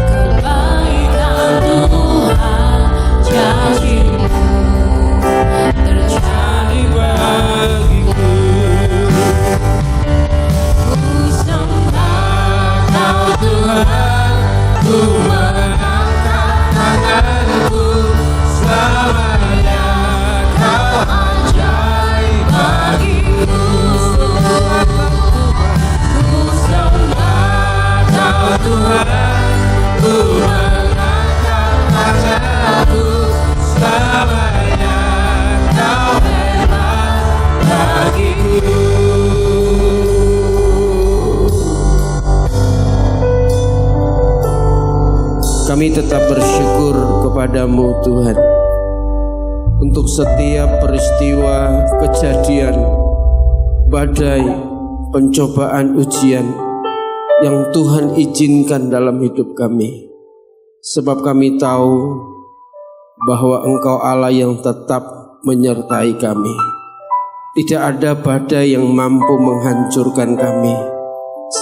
B: kebaikan Tuhan, janji-Mu terjadi bagiku. Ku sembah Kau Tuhan, Ku mengangkat tanganku, selamanya Kau ajaib bagiku. Ku sembah Kau Tuhan, Ku mengangkat tanganku, selamanya Kau hebat bagiku.
D: Kami tetap bersyukur kepada-Mu Tuhan untuk setiap peristiwa, kejadian, badai, pencobaan, ujian yang Tuhan izinkan dalam hidup kami. Sebab kami tahu bahwa Engkau Allah yang tetap menyertai kami. Tidak ada badai yang mampu menghancurkan kami.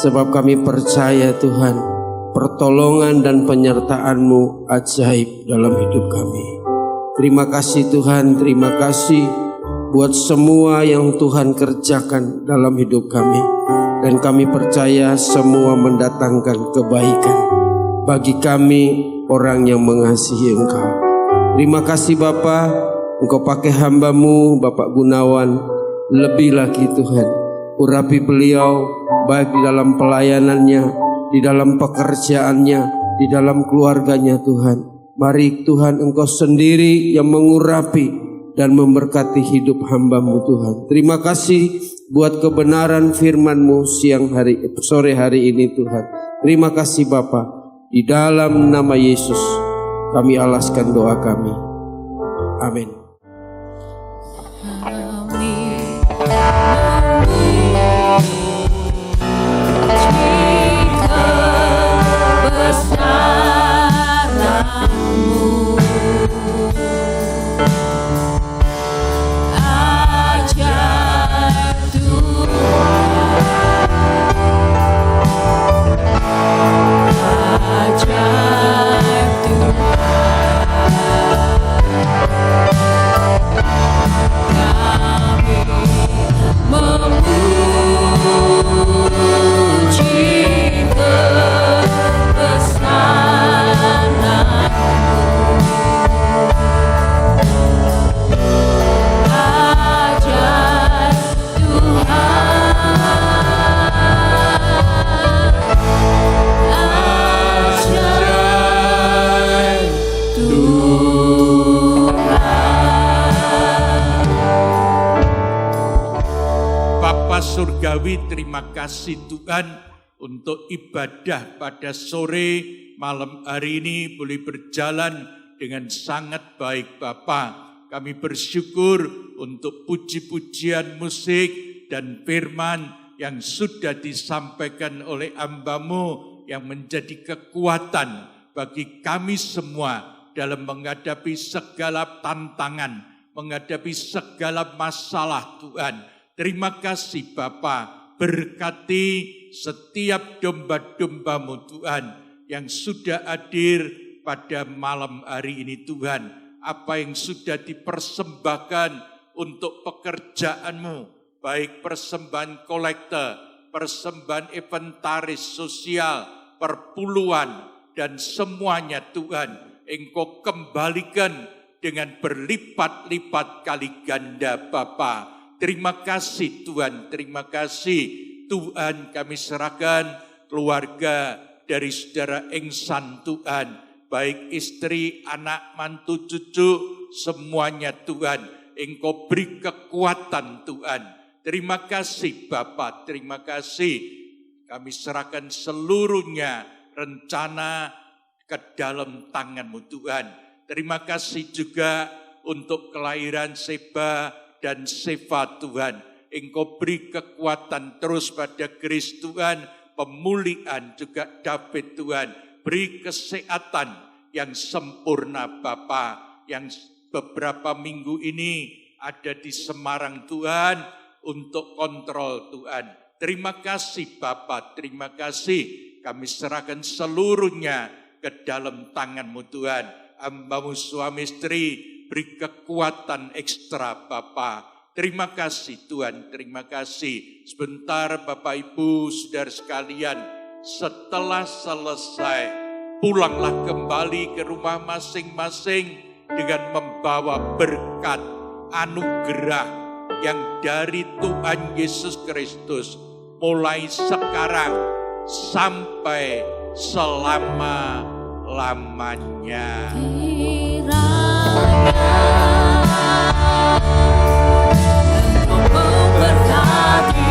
D: Sebab kami percaya Tuhan, pertolongan dan penyertaan-Mu ajaib dalam hidup kami. Terima kasih Tuhan, terima kasih buat semua yang Tuhan kerjakan dalam hidup kami. Dan kami percaya semua mendatangkan kebaikan bagi kami orang yang mengasihi Engkau. Terima kasih Bapa, Engkau pakai hamba-Mu Bapak Gunawan lebih lagi Tuhan. Urapi beliau baik di dalam pelayanannya, di dalam pekerjaannya, di dalam keluarganya Tuhan. Mari Tuhan Engkau sendiri yang mengurapi dan memberkati hidup hamba-Mu Tuhan. Terima kasih buat kebenaran firman-Mu sore hari ini Tuhan. Terima kasih Bapa. Di dalam nama Yesus kami alaskan doa kami. Amin.
E: Surgawi, terima kasih Tuhan untuk ibadah pada sore malam hari ini boleh berjalan dengan sangat baik Bapa. Kami bersyukur untuk puji-pujian musik dan firman yang sudah disampaikan oleh hamba-Mu yang menjadi kekuatan bagi kami semua dalam menghadapi segala tantangan, menghadapi segala masalah Tuhan. Terima kasih Bapa, berkati setiap domba-domba-Mu Tuhan yang sudah hadir pada malam hari ini Tuhan. Apa yang sudah dipersembahkan untuk pekerjaan-Mu, baik persembahan kolekte, persembahan inventaris sosial, perpuluhan, dan semuanya Tuhan, Engkau kembalikan dengan berlipat-lipat kali ganda Bapa. Terima kasih Tuhan, terima kasih Tuhan. Kami serahkan keluarga dari saudara Engsan Tuhan, baik istri, anak, mantu, cucu, semuanya Tuhan. Engkau beri kekuatan Tuhan. Terima kasih Bapa, terima kasih. Kami serahkan seluruhnya rencana ke dalam tangan-Mu Tuhan. Terima kasih juga untuk kelahiran Seba dan Seva Tuhan. Engkau beri kekuatan terus pada Grace Tuhan, pemulihan juga David Tuhan. Beri kesehatan yang sempurna Bapa, yang beberapa minggu ini ada di Semarang Tuhan untuk kontrol Tuhan. Terima kasih Bapa, terima kasih. Kami serahkan seluruhnya ke dalam tangan-Mu Tuhan. Hamba-Mu suami istri, beri kekuatan ekstra Bapa. Terima kasih Tuhan, terima kasih. Sebentar Bapak Ibu, saudara sekalian, setelah selesai, pulanglah kembali ke rumah masing-masing dengan membawa berkat anugerah yang dari Tuhan Yesus Kristus mulai sekarang sampai selama-lamanya.
A: Memberkati